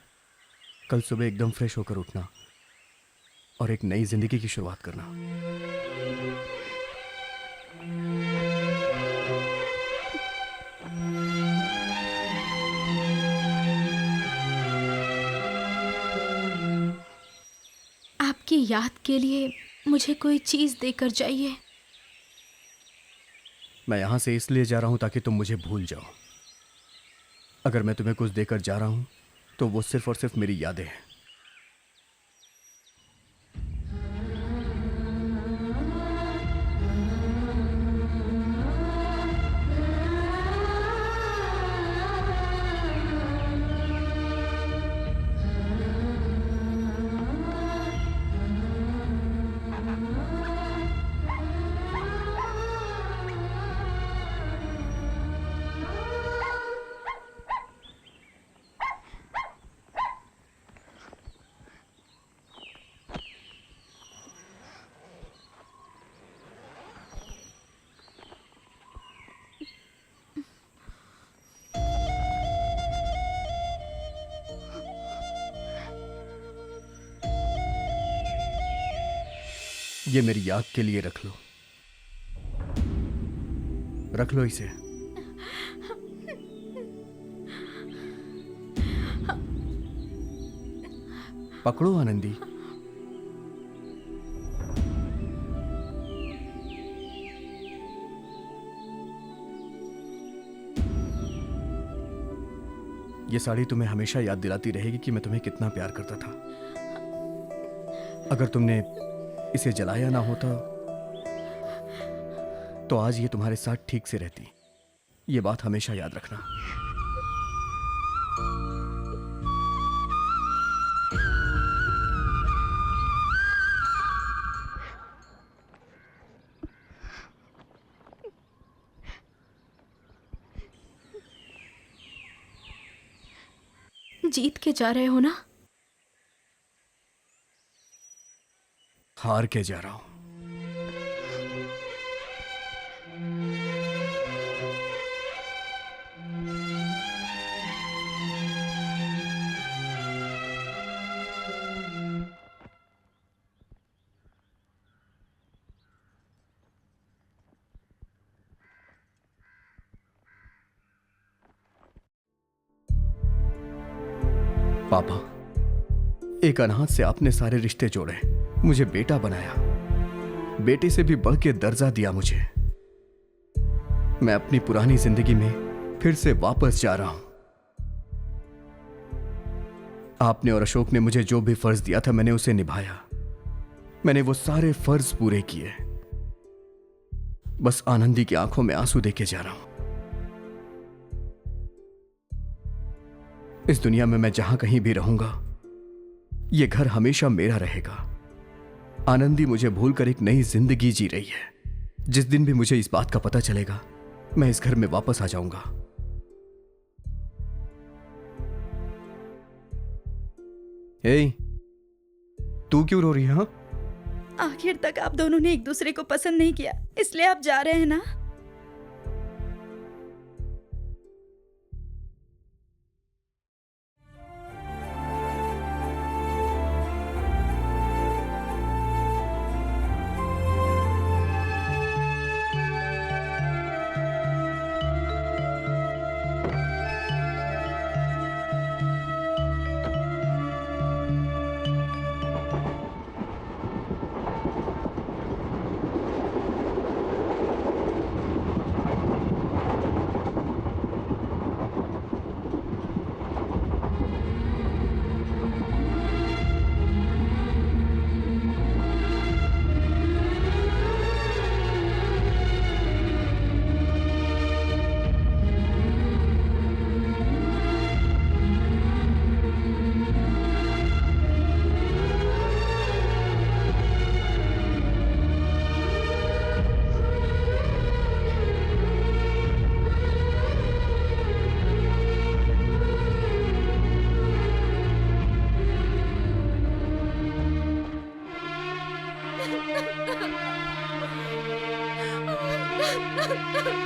कल सुबह एकदम फ्रेश होकर उठना और एक नई जिंदगी की शुरुआत करना। आपकी याद के लिए मुझे कोई चीज देकर जाइए। मैं यहां से इसलिए जा रहा हूं ताकि तुम मुझे भूल जाओ। अगर मैं तुम्हें कुछ देकर जा रहा हूं तो वो सिर्फ और सिर्फ मेरी यादें हैं। ये मेरी याद के लिए रख लो। रख लो इसे। पकड़ो आनंदी। ये साड़ी तुम्हें हमेशा याद दिलाती रहेगी कि मैं तुम्हें कितना प्यार करता था। अगर तुमने इसे जलाया ना होता तो आज ये तुम्हारे साथ ठीक से रहती। ये बात हमेशा याद रखना। जीत के जा रहे हो ना? हार के जा रहा हूं। पापा, एक अनाथ से आपने सारे रिश्ते जोड़े, मुझे बेटा बनाया, बेटे से भी बढ़ के दर्जा दिया मुझे। मैं अपनी पुरानी जिंदगी में फिर से वापस जा रहा हूं। आपने और अशोक ने मुझे जो भी फर्ज दिया था मैंने उसे निभाया। मैंने वो सारे फर्ज पूरे किए। बस आनंदी की आंखों में आंसू देके जा रहा हूं। इस दुनिया में मैं जहां कहीं भी रहूंगा, ये घर हमेशा मेरा रहेगा। आनंदी मुझे भूलकर एक नई जिंदगी जी रही है। जिस दिन भी मुझे इस बात का पता चलेगा, मैं इस घर में वापस आ जाऊंगा। ए, तू क्यों रो रही है? हाँ? आखिर तक आप दोनों ने एक दूसरे को पसंद नहीं किया, इसलिए आप जा रहे हैं ना? है